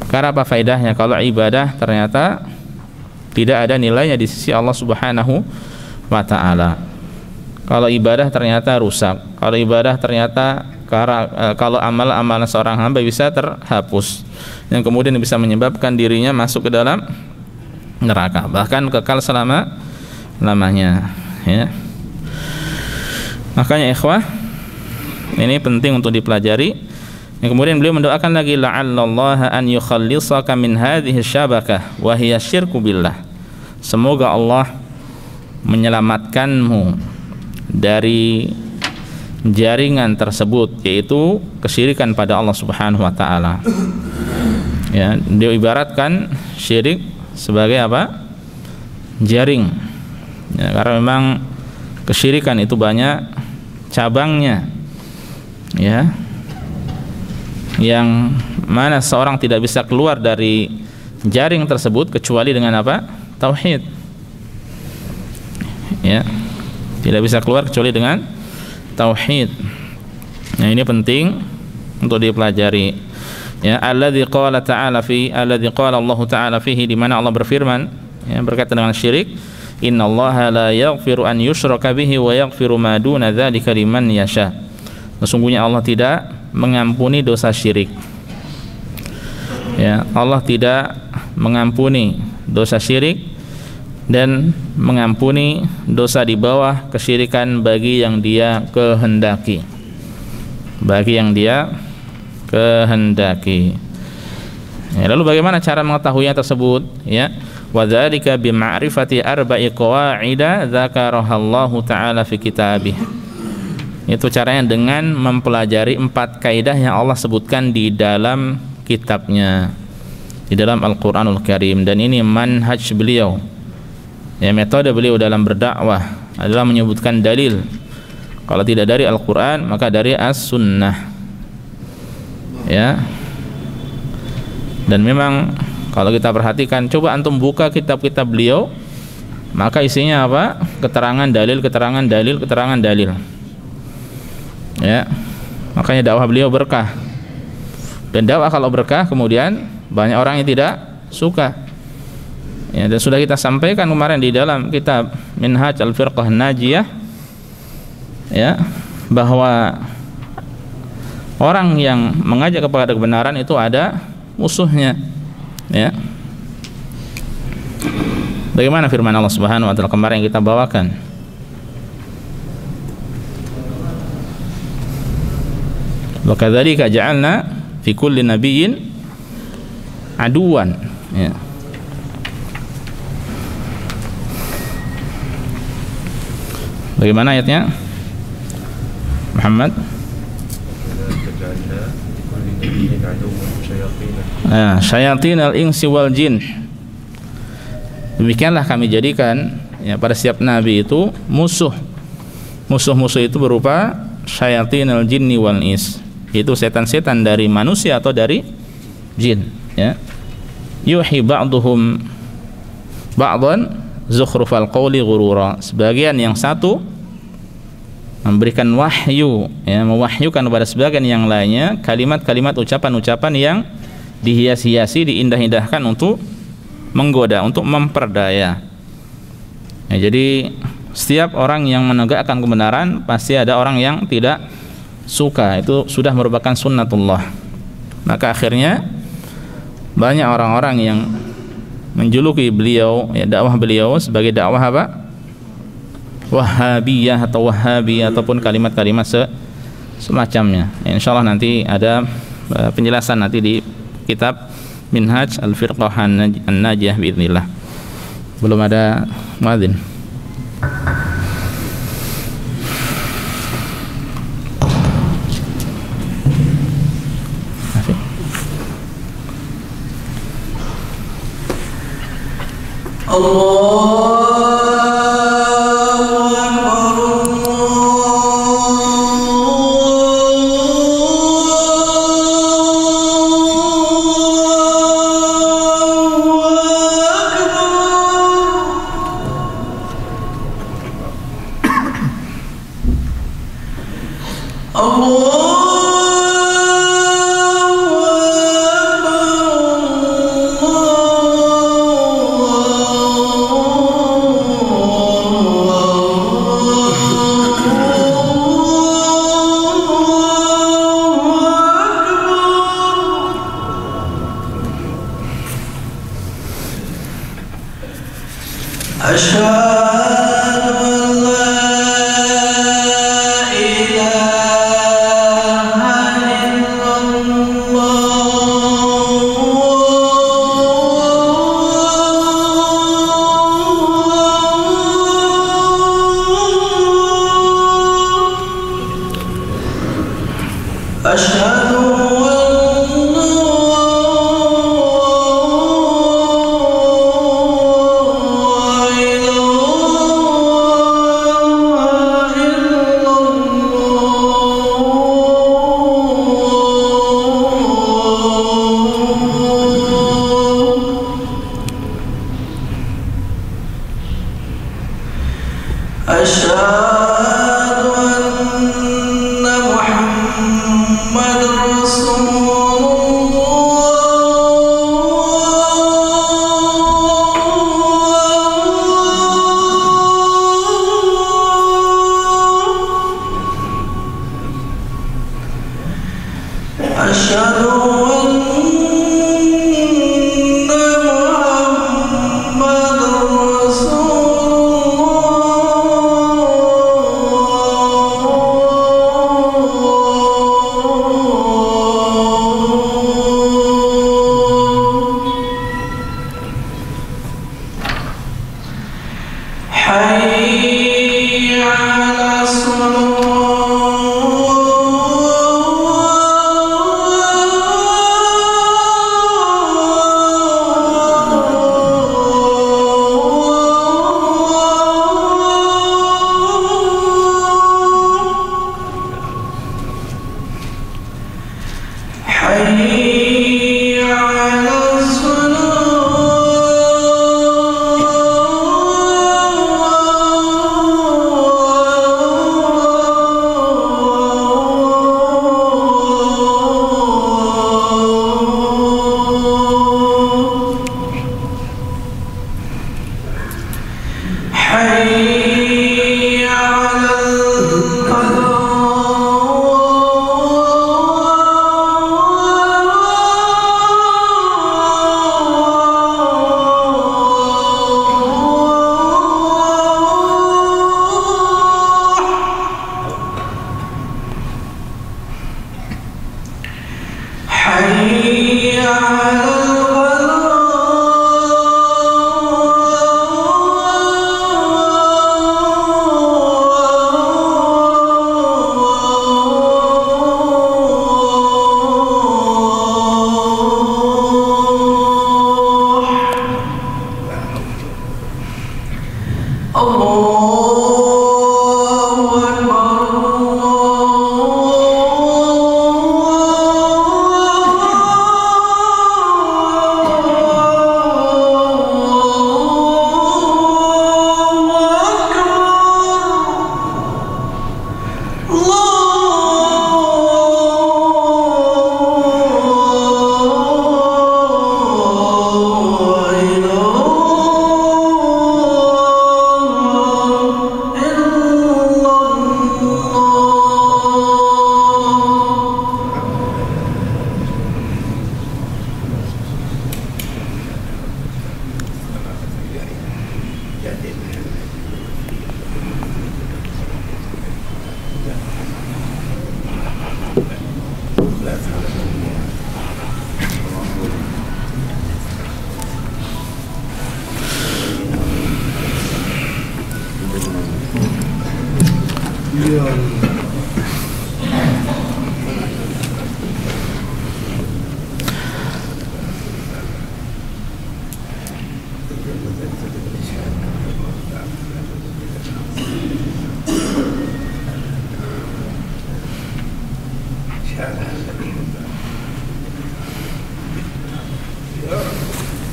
karena apa faedahnya kalau ibadah ternyata tidak ada nilainya di sisi Allah Subhanahu wa Ta'ala? Kalau ibadah ternyata rusak, kalau ibadah ternyata kalau amal-amalan seorang hamba bisa terhapus, yang kemudian bisa menyebabkan dirinya masuk ke dalam neraka, bahkan kekal selama-lamanya. Ya, makanya ikhwah, ini penting untuk dipelajari. Yang kemudian beliau mendoakan lagi, la'allallaha an yukhallisaka min hadhihi syabakah wa hiya syirku billah. Semoga Allah menyelamatkanmu dari jaringan tersebut, yaitu kesyirikan pada Allah Subhanahu wa Ta'ala. Ya, dia ibaratkan syirik sebagai apa? Jaring. Ya, karena memang kesyirikan itu banyak cabangnya. Ya, yang mana seorang tidak bisa keluar dari jaring tersebut kecuali dengan apa? Tauhid. Ya, tidak bisa keluar kecuali dengan tauhid. Nah, ini penting untuk dipelajari. Ya, alladzi qala ta'ala Allah Ta'ala fihi, di mana Allah berfirman ya, berkaitan dengan syirik, innallaha la yaghfiru an yushraka bihi wa yaghfiru ma duna dzalika liman yasha. Sesungguhnya Allah tidak mengampuni dosa syirik. Ya, Allah tidak mengampuni dosa syirik dan mengampuni dosa di bawah kesyirikan bagi yang dia kehendaki. Bagi yang dia kehendaki. Ya, lalu bagaimana cara mengetahuinya tersebut? Ya, wa dzalika bi ma'rifati arba'i qawaida dzakarahallahu ta'ala fi kitabih. Itu caranya dengan mempelajari 4 kaidah yang Allah sebutkan di dalam kitabnya, di dalam Al-Qur'anul Karim. Dan ini manhaj beliau, ya, metode beliau dalam berdakwah adalah menyebutkan dalil. Kalau tidak dari Al-Qur'an maka dari As-Sunnah, ya. Dan memang kalau kita perhatikan, coba antum buka kitab-kitab beliau, maka isinya apa? Keterangan dalil, keterangan dalil, keterangan dalil. Ya, makanya dakwah beliau berkah. Dan dakwah kalau berkah, kemudian banyak orang yang tidak suka. Ya, dan sudah kita sampaikan kemarin di dalam kitab Minhaj Al-Firqah Najiyah, ya, bahwa orang yang mengajak kepada kebenaran itu ada musuhnya. Ya. Bagaimana firman Allah Subhanahu wa taala kemarin yang kita bawakan? Wa kadzalika ja'alna fi kulli nabiyyin aduwan. Ya. Bagaimana ayatnya? Muhammad? Syayatin al-insi wal jin. Demikianlah kami jadikan, ya, pada setiap nabi itu musuh. Musuh-musuh itu berupa syayatin al-jinni wal ins. Itu setan-setan dari manusia atau dari jin, ya. Yuhi ba'duhum ba'dan zukhrufal qawli ghurura. Sebagian yang satu memberikan wahyu, ya, mewahyukan kepada sebagian yang lainnya kalimat-kalimat, ucapan-ucapan yang dihias-hiasi, diindah-indahkan untuk menggoda, untuk memperdaya. Ya, jadi setiap orang yang menegakkan kebenaran pasti ada orang yang tidak suka. Itu sudah merupakan sunnatullah. Maka akhirnya banyak orang-orang yang menjuluki beliau, ya, dakwah beliau sebagai dakwah apa? Wahhabiyah atau Wahabi ataupun kalimat-kalimat semacamnya. Ya, insyaallah nanti ada penjelasan nanti di kitab Minhaj Al-Firqah An-Najiyah biidznillah. Belum ada muadzin. Rasul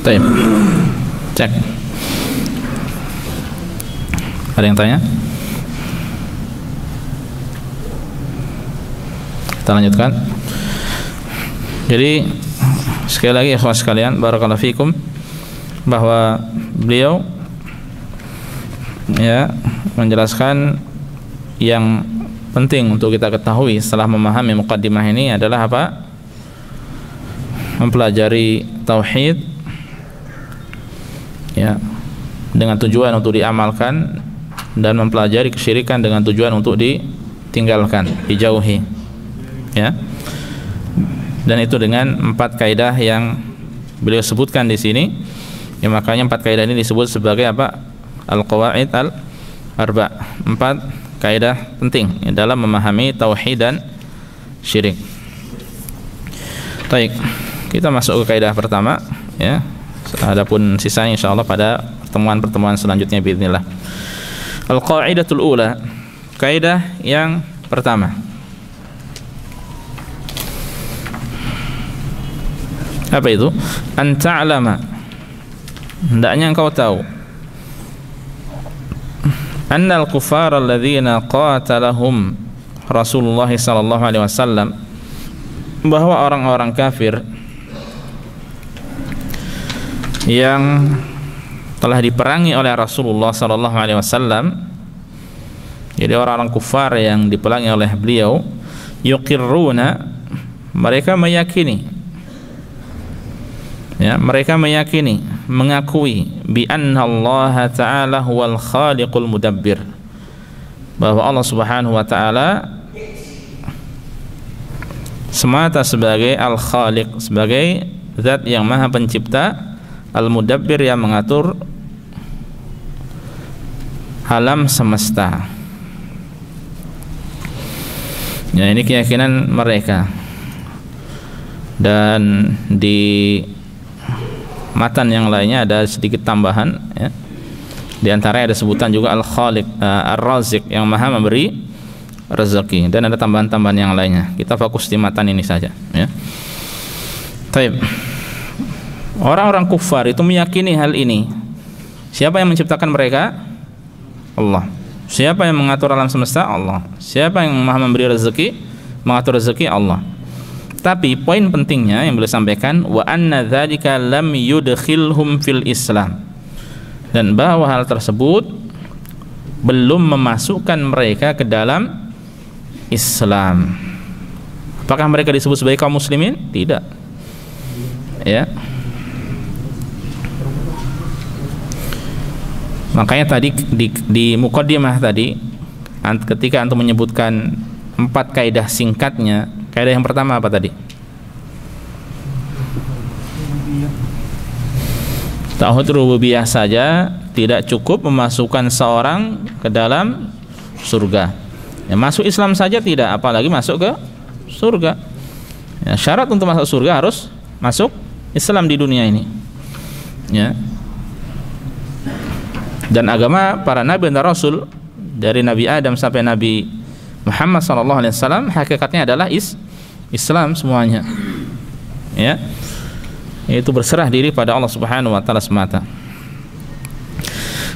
Baik. Cek. Ada yang tanya? Kita lanjutkan. Jadi sekali lagi ikhwan sekalian, barakallahu fikum, bahwa beliau ya menjelaskan yang penting untuk kita ketahui setelah memahami muqaddimah ini adalah apa? Mempelajari tauhid ya dengan tujuan untuk diamalkan, dan mempelajari kesyirikan dengan tujuan untuk ditinggalkan, dijauhi ya. Dan itu dengan 4 kaidah yang beliau sebutkan di sini. Ya, makanya 4 kaidah ini disebut sebagai apa? Al-qawaid al-arba'. 4 kaidah penting ya, dalam memahami tauhid dan syirik. Baik, kita masuk ke kaidah pertama ya. Adapun sisanya insyaallah pada pertemuan-pertemuan selanjutnya biidznillah. Al-qaidatul ula, kaidah yang pertama. Apa itu? An ta'lama, hendaknya engkau tahu, annal kuffara alladzina qatalahum Rasulullah sallallahu alaihi wasallam, bahwa orang-orang kafir yang telah diperangi oleh Rasulullah sallallahu alaihi wasallam, jadi orang-orang kufar yang diperangi oleh beliau, yuqirruna, mereka meyakini ya, mereka meyakini, mengakui bi anna Allah ta'ala huwal khaliqul mudabbir, bahwa Allah Subhanahu wa ta'ala semata sebagai al-khaliq, sebagai zat yang maha pencipta, al-mudabbir yang mengatur alam semesta. Ya, ini keyakinan mereka. Dan di matan yang lainnya ada sedikit tambahan ya. Di antaranya ada sebutan juga al-khaliq, ar-raziq, yang maha memberi rezeki, dan ada tambahan-tambahan yang lainnya. Kita fokus di matan ini saja ya. Taib. Orang-orang kufar itu meyakini hal ini. Siapa yang menciptakan mereka? Allah. Siapa yang mengatur alam semesta? Allah. Siapa yang Maha memberi rezeki, mengatur rezeki? Allah. Tapi poin pentingnya yang beliau sampaikan, wa anna dzalika lam yudkhilhum fil Islam. Dan bahwa hal tersebut belum memasukkan mereka ke dalam Islam. Apakah mereka disebut sebagai kaum muslimin? Tidak. Ya. Makanya tadi di muqaddimah tadi ketika antum menyebutkan 4 kaidah singkatnya, kaidah yang pertama apa tadi? Tauhid rububiyah saja tidak cukup memasukkan seorang ke dalam surga. Ya, masuk Islam saja tidak, apalagi masuk ke surga. Ya, syarat untuk masuk surga harus masuk Islam di dunia ini. Ya. Dan agama para nabi dan rasul dari Nabi Adam sampai Nabi Muhammad SAW hakikatnya adalah Islam semuanya. Ya. Itu berserah diri pada Allah Subhanahu wa taala semata.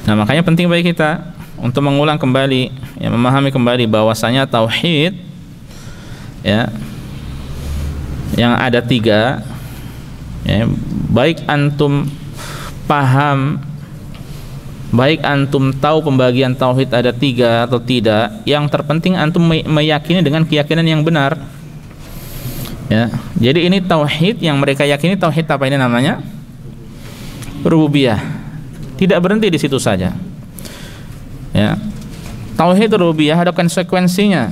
Nah, makanya penting bagi kita untuk mengulang kembali, ya, memahami kembali bahwasanya tauhid, ya, yang ada 3, ya, baik antum paham, baik antum tahu pembagian tauhid ada 3 atau tidak, yang terpenting antum meyakini dengan keyakinan yang benar. Ya, jadi ini tauhid yang mereka yakini, tauhid apa ini namanya? Rububiyah. Tidak berhenti di situ saja. Ya. Tauhid rububiyah ada konsekuensinya,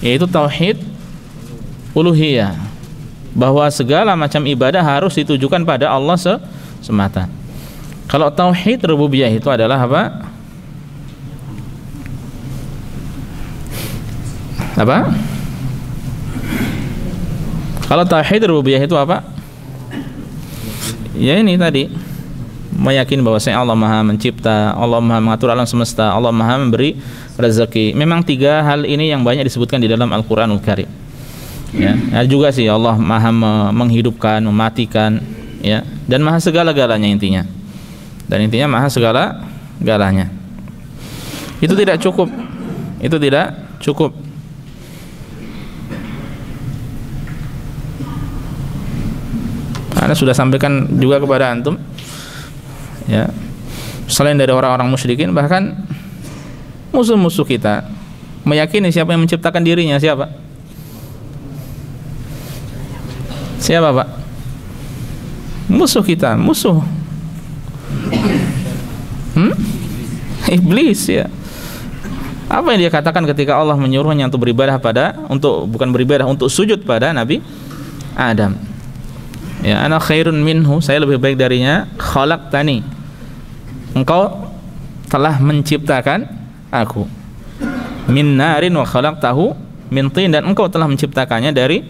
yaitu tauhid uluhiyah, bahwa segala macam ibadah harus ditujukan pada Allah semata. Kalau tauhid rububiyah itu adalah apa? Apa? Kalau tauhid rububiyah itu apa? Ya ini tadi, meyakini bahwa Allah Maha mencipta, Allah Maha mengatur alam semesta, Allah Maha memberi rezeki. Memang 3 hal ini yang banyak disebutkan di dalam Al-Qur'anul Karim. Ya, juga sih Allah Maha menghidupkan, mematikan, ya, dan Maha segala-galanya intinya. Dan intinya Maha segala-galanya. Itu tidak cukup. Itu tidak cukup. Karena sudah sampaikan juga kepada antum, ya, selain dari orang-orang musyrikin, bahkan musuh-musuh kita meyakini siapa yang menciptakan dirinya. Siapa? Siapa, Pak? Musuh kita, musuh. Iblis, ya. Apa yang dia katakan ketika Allah menyuruhnya untuk beribadah untuk sujud pada Nabi Adam? Ya, ana khairun minhu, saya lebih baik darinya. Khalaqtani, engkau telah menciptakan aku. Min narin wa khalaqtahu min tin, dan engkau telah menciptakannya dari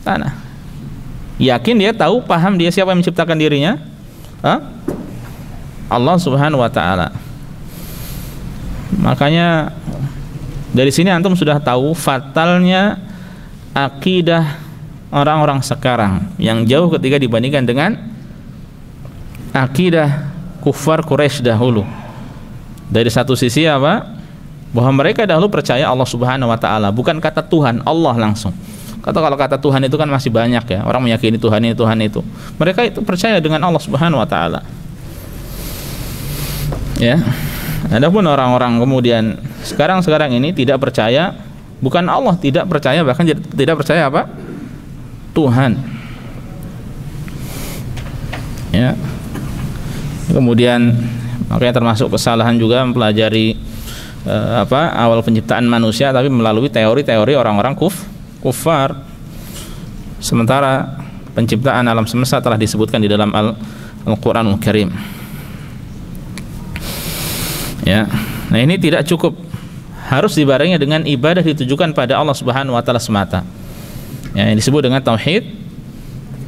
tanah. Yakin dia, tahu, paham dia siapa yang menciptakan dirinya? Allah Subhanahu wa taala. Makanya dari sini antum sudah tahu fatalnya akidah orang-orang sekarang yang jauh ketika dibandingkan dengan akidah kufar Quraisy dahulu. Dari satu sisi apa? Bahwa mereka dahulu percaya Allah Subhanahu wa taala, bukan kata Tuhan, Allah langsung. Kalau kata Tuhan itu kan masih banyak, ya, orang meyakini Tuhan itu. Mereka itu percaya dengan Allah Subhanahu wa taala. Ya. Adapun orang-orang kemudian sekarang ini tidak percaya, bukan Allah tidak percaya, bahkan tidak percaya apa? Tuhan. Ya. Kemudian makanya termasuk kesalahan juga mempelajari awal penciptaan manusia tapi melalui teori-teori orang-orang kufar. Sementara penciptaan alam semesta telah disebutkan di dalam Al-Qur'anul Karim. Ya. Nah, ini tidak cukup. Harus dibarengi dengan ibadah ditujukan pada Allah Subhanahu wa taala semata. Ya, yang disebut dengan tauhid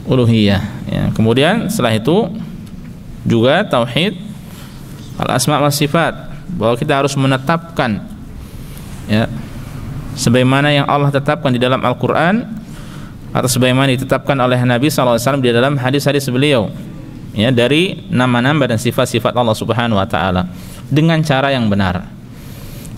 uluhiyah. Ya, kemudian setelah itu juga tauhid al-asma wa sifat, bahwa kita harus menetapkan, ya, sebagaimana yang Allah tetapkan di dalam Al-Qur'an atau sebagaimana ditetapkan oleh Nabi SAW di dalam hadis-hadis beliau, ya, dari nama-nama dan sifat-sifat Allah Subhanahu wa taala dengan cara yang benar,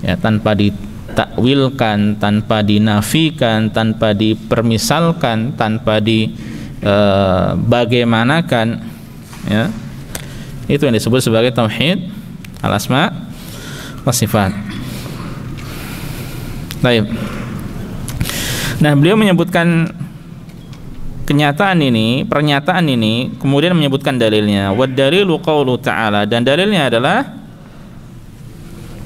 ya, tanpa ditakwilkan, tanpa dinafikan, tanpa dipermisalkan, tanpa dibagaimanakan, ya. Itu yang disebut sebagai tauhid al-asma wa sifat. Baik. Nah, beliau menyebutkan pernyataan ini, kemudian menyebutkan dalilnya. Wa dalilu qaulu ta'ala, dan dalilnya adalah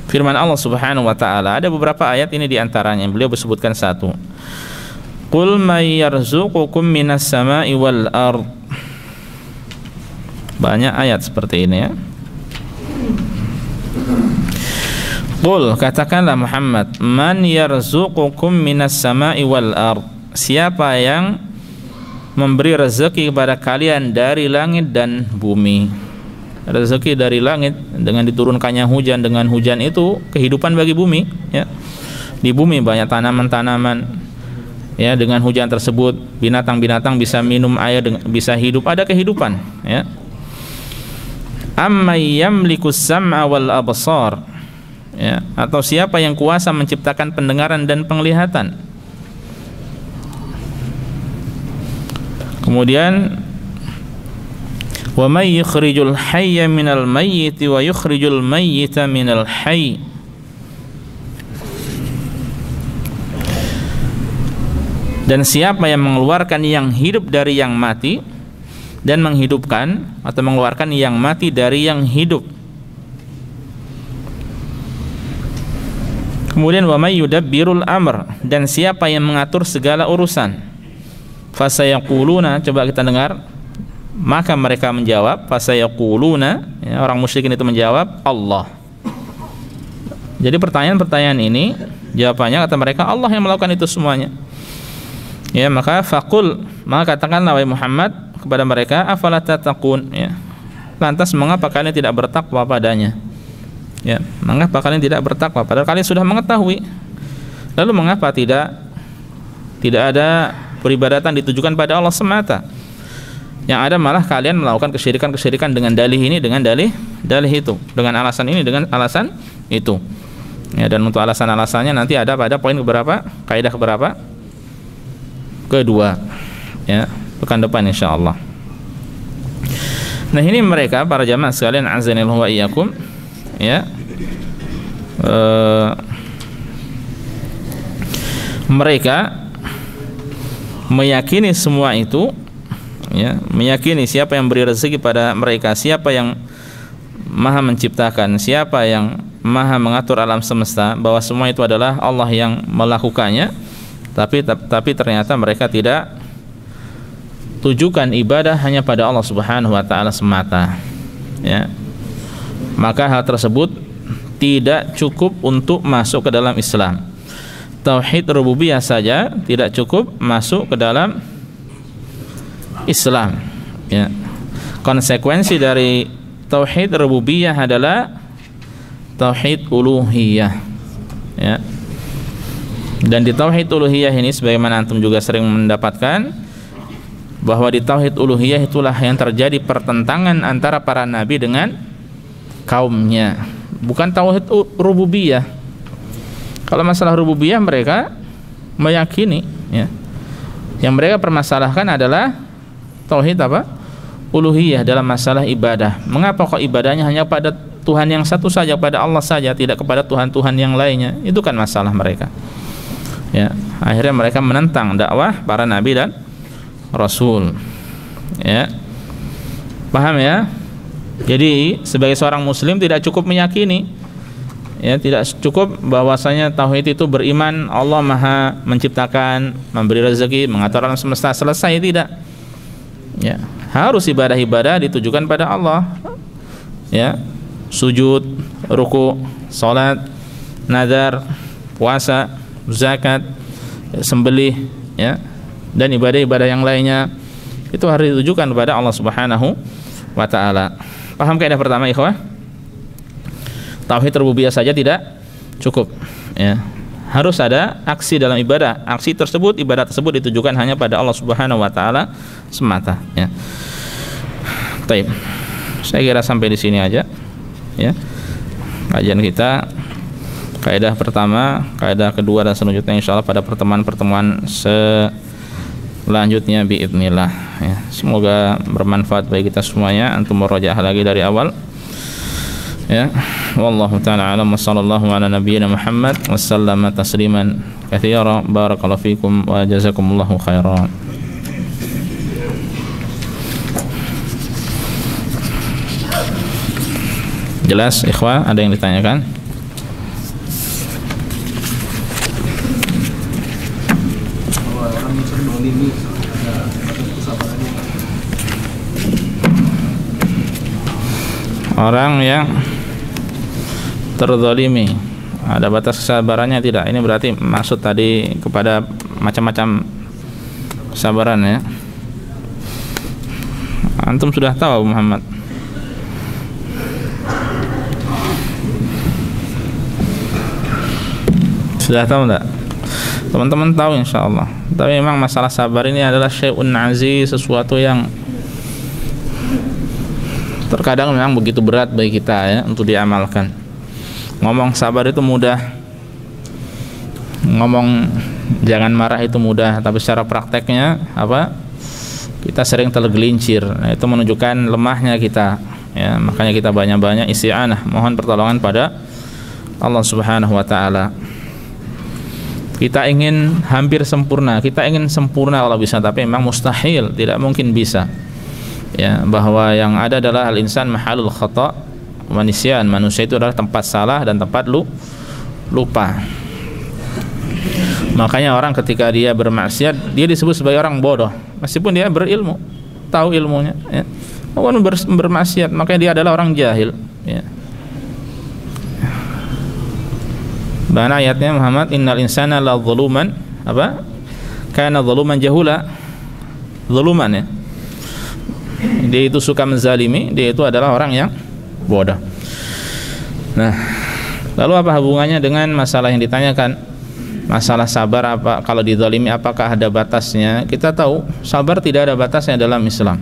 firman Allah Subhanahu wa taala. Ada beberapa ayat ini di antaranya beliau sebutkan satu. Qul may yarzuqukum minas sama'i wal ard. Banyak ayat seperti ini, ya. Qul, katakanlah Muhammad, man yarzuqukum minas sama'i wal ard. Siapa yang memberi rezeki kepada kalian dari langit dan bumi? Rezeki dari langit dengan diturunkannya hujan, dengan hujan itu kehidupan bagi bumi, ya. Di bumi banyak tanaman-tanaman, ya, dengan hujan tersebut binatang-binatang bisa minum air, bisa hidup, ada kehidupan, ya. Amman yamlikus sam'a wal absar, ya, atau siapa yang kuasa menciptakan pendengaran dan penglihatan. Kemudian wa may yukhrijul hayya minal mayyiti wa yukhrijul mayyita minal hayy. Dan siapa yang mengeluarkan yang hidup dari yang mati dan menghidupkan atau mengeluarkan yang mati dari yang hidup. Kemudian wa may yudabbirul amr, dan siapa yang mengatur segala urusan. Fasayaquluna, coba kita dengar, maka mereka menjawab, fasayaquluna, ya, orang musyrikin itu menjawab Allah. Jadi pertanyaan-pertanyaan ini jawabannya kata mereka Allah yang melakukan itu semuanya. Ya, maka faqul, maka katakanlah wahai Muhammad kepada mereka, afala tattaqun, ya. Lantas mengapa kalian tidak bertakwa padanya? Ya, mengapa kalian tidak bertakwa padahal kalian sudah mengetahui? Lalu mengapa tidak ada peribadatan ditujukan pada Allah semata? Yang ada malah kalian melakukan kesyirikan dengan dalih ini, dengan dalih itu, dengan alasan ini, dengan alasan itu. Ya, dan untuk alasan-alasannya nanti ada pada poin keberapa? Kaidah keberapa? Kedua. Ya, pekan depan insyaallah. Nah, ini mereka para jamaah sekalian azanillahu wa iyyakum, ya. Mereka meyakini semua itu, ya, meyakini siapa yang beri rezeki pada mereka, siapa yang maha menciptakan, siapa yang maha mengatur alam semesta, bahwa semua itu adalah Allah yang melakukannya. Tapi ternyata mereka tidak tujukan ibadah hanya pada Allah Subhanahu wa taala semata, ya. Maka hal tersebut tidak cukup untuk masuk ke dalam Islam. Tauhid rububiyah saja tidak cukup masuk ke dalam Islam, ya. Konsekuensi dari tauhid rububiyah adalah tauhid uluhiyah, ya. Dan di tauhid uluhiyah ini sebagaimana antum juga sering mendapatkan bahwa di tauhid uluhiyah itulah yang terjadi pertentangan antara para nabi dengan kaumnya, bukan tauhid rububiyah. Kalau masalah rububiyah mereka meyakini, ya. Yang mereka permasalahkan adalah tauhid apa? Uluhiyah dalam masalah ibadah. Mengapa kok ibadahnya hanya pada Tuhan yang satu saja, pada Allah saja, tidak kepada Tuhan-Tuhan yang lainnya? Itu kan masalah mereka. Ya, akhirnya mereka menentang dakwah para nabi dan rasul. Ya. Paham ya? Jadi sebagai seorang muslim tidak cukup meyakini, ya, tidak cukup bahwasanya tauhid itu beriman Allah maha menciptakan, memberi rezeki, mengatur alam semesta, selesai, tidak. Ya, harus ibadah-ibadah ditujukan pada Allah. Ya, sujud, ruku, salat, nazar, puasa, zakat, sembelih, ya, dan ibadah-ibadah yang lainnya itu harus ditujukan kepada Allah Subhanahu wa taala. Paham kaidah pertama, ikhwah? Tauhid rububiyah saja tidak cukup, ya. harus ada aksi dalam ibadah. Aksi tersebut, ibadah tersebut ditujukan hanya pada Allah Subhanahu wa taala semata, ya. Baik. Saya kira sampai di sini aja, ya. Kajian kita, kaidah pertama, kaidah kedua, dan selanjutnya insyaallah pada pertemuan-pertemuan selanjutnya biidznillah, ya. Semoga bermanfaat bagi kita semuanya. Antum murajaah lagi dari awal, ya. Wallahu taala alam, sallallahu ala nabiyyina Muhammad wa sallama tasliman katsira. Barakallahu fikum wa jazakumullahu khairan. Jelas ikhwah, ada yang ditanyakan? Orang yang terzalimi ada batas kesabarannya tidak? Ini berarti maksud tadi kepada macam-macam kesabaran, ya. Antum sudah tahu Muhammad? Sudah tahu enggak? Teman-teman tahu insyaallah. Tapi memang masalah sabar ini adalah syai'un aziz, sesuatu yang terkadang memang begitu berat bagi kita, ya, untuk diamalkan. Ngomong sabar itu mudah, ngomong jangan marah itu mudah, tapi secara prakteknya apa? Kita sering tergelincir. Nah, itu menunjukkan lemahnya kita, ya. Makanya kita banyak-banyak isti'anah, mohon pertolongan pada Allah Subhanahu wa taala. Kita ingin hampir sempurna, kita ingin sempurna kalau bisa, tapi memang mustahil, tidak mungkin bisa, ya. Bahwa yang ada adalah al-insan mahalul khata' wa nisyan, manusia itu adalah tempat salah dan tempat lupa. Makanya orang ketika dia bermaksiat, dia disebut sebagai orang bodoh meskipun dia berilmu, tahu ilmunya, ya. Walaupun bermaksiat, makanya dia adalah orang jahil, ya. Bahana ayatnya Muhammad, innal insana la zaluman, apa? Kana zaluman jahula. Zaluman, ya. Dia itu suka menzalimi, dia itu adalah orang yang bodoh. Nah, lalu apa hubungannya dengan masalah yang ditanyakan? Masalah sabar, apa kalau dizalimi apakah ada batasnya? Kita tahu sabar tidak ada batasnya dalam Islam.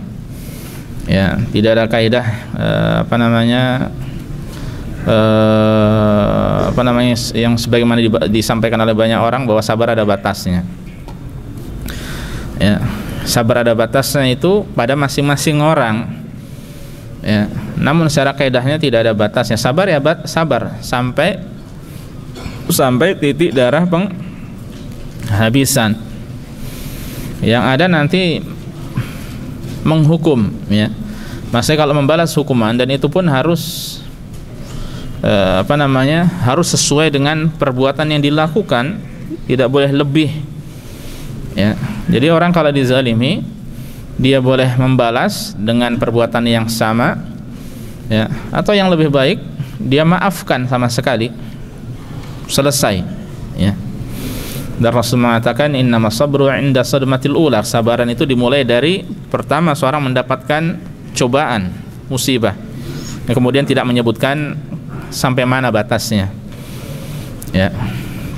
Ya, tidak ada kaidah yang sebagaimana disampaikan oleh banyak orang bahwa sabar ada batasnya, ya. Sabar ada batasnya itu pada masing-masing orang, ya. Namun secara kaidahnya tidak ada batasnya. Sabar, ya, sabar sampai titik darah penghabisan. Yang ada nanti menghukum, ya. Maksudnya kalau membalas hukuman, dan itu pun harus harus sesuai dengan perbuatan yang dilakukan, tidak boleh lebih, ya. Jadi orang kalau dizalimi, dia boleh membalas dengan perbuatan yang sama, ya, atau yang lebih baik dia maafkan sama sekali, selesai, ya. Dan Rasul mengatakan innamas sabru 'inda sadmatil ula, sabaran itu dimulai dari pertama seorang mendapatkan cobaan, musibah. Dan kemudian tidak menyebutkan sampai mana batasnya, ya.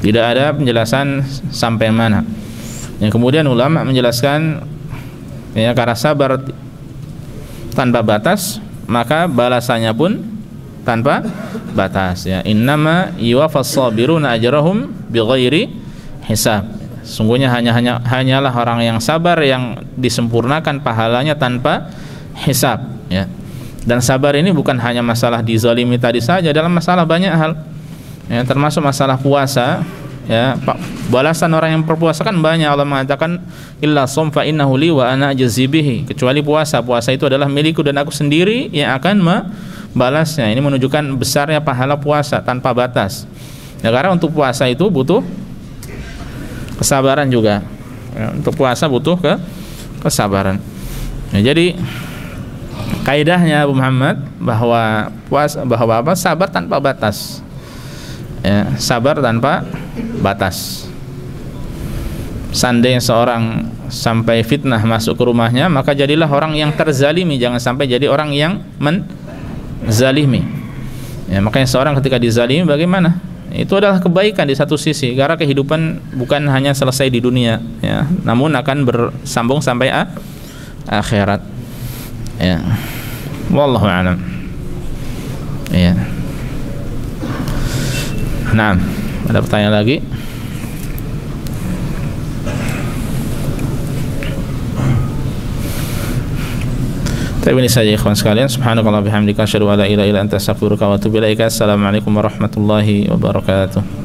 Tidak ada penjelasan sampai mana. Yang kemudian ulama menjelaskan, ya, karena sabar tanpa batas, maka balasannya pun tanpa batas, ya. Innama yuwaffas sabiruna ajrahum bighairi hisab. Sungguhnya hanyalah orang yang sabar yang disempurnakan pahalanya tanpa hisab, ya. Dan sabar ini bukan hanya masalah dizalimi tadi saja, dalam masalah banyak hal, ya, termasuk masalah puasa, ya. Balasan orang yang berpuasa kan banyak. Allah mengatakan illa shaum fa innahu li wa ana ajzi bihi, kecuali puasa itu adalah milikku dan aku sendiri yang akan membalasnya. Ini menunjukkan besarnya pahala puasa tanpa batas, ya, karena untuk puasa itu butuh kesabaran juga, ya. Untuk puasa butuh kesabaran, ya. Jadi kaidahnya Abu Muhammad bahwa sabar tanpa batas, ya, sabar tanpa batas. Seandainya seorang sampai fitnah masuk ke rumahnya, maka jadilah orang yang terzalimi, jangan sampai jadi orang yang menzalimi, ya. Makanya seorang ketika dizalimi bagaimana, itu adalah kebaikan di satu sisi, karena kehidupan bukan hanya selesai di dunia ya, namun akan bersambung sampai akhirat ya. Wallahu a'lam. Ya. Nah, ada pertanyaan lagi? Tapi ini saja ikhwan sekalian. Subhanakallah bihamdika asyhadu an la ilaha illa anta astaghfiruka wa atubu ilaika. Assalamualaikum warahmatullahi wabarakatuh.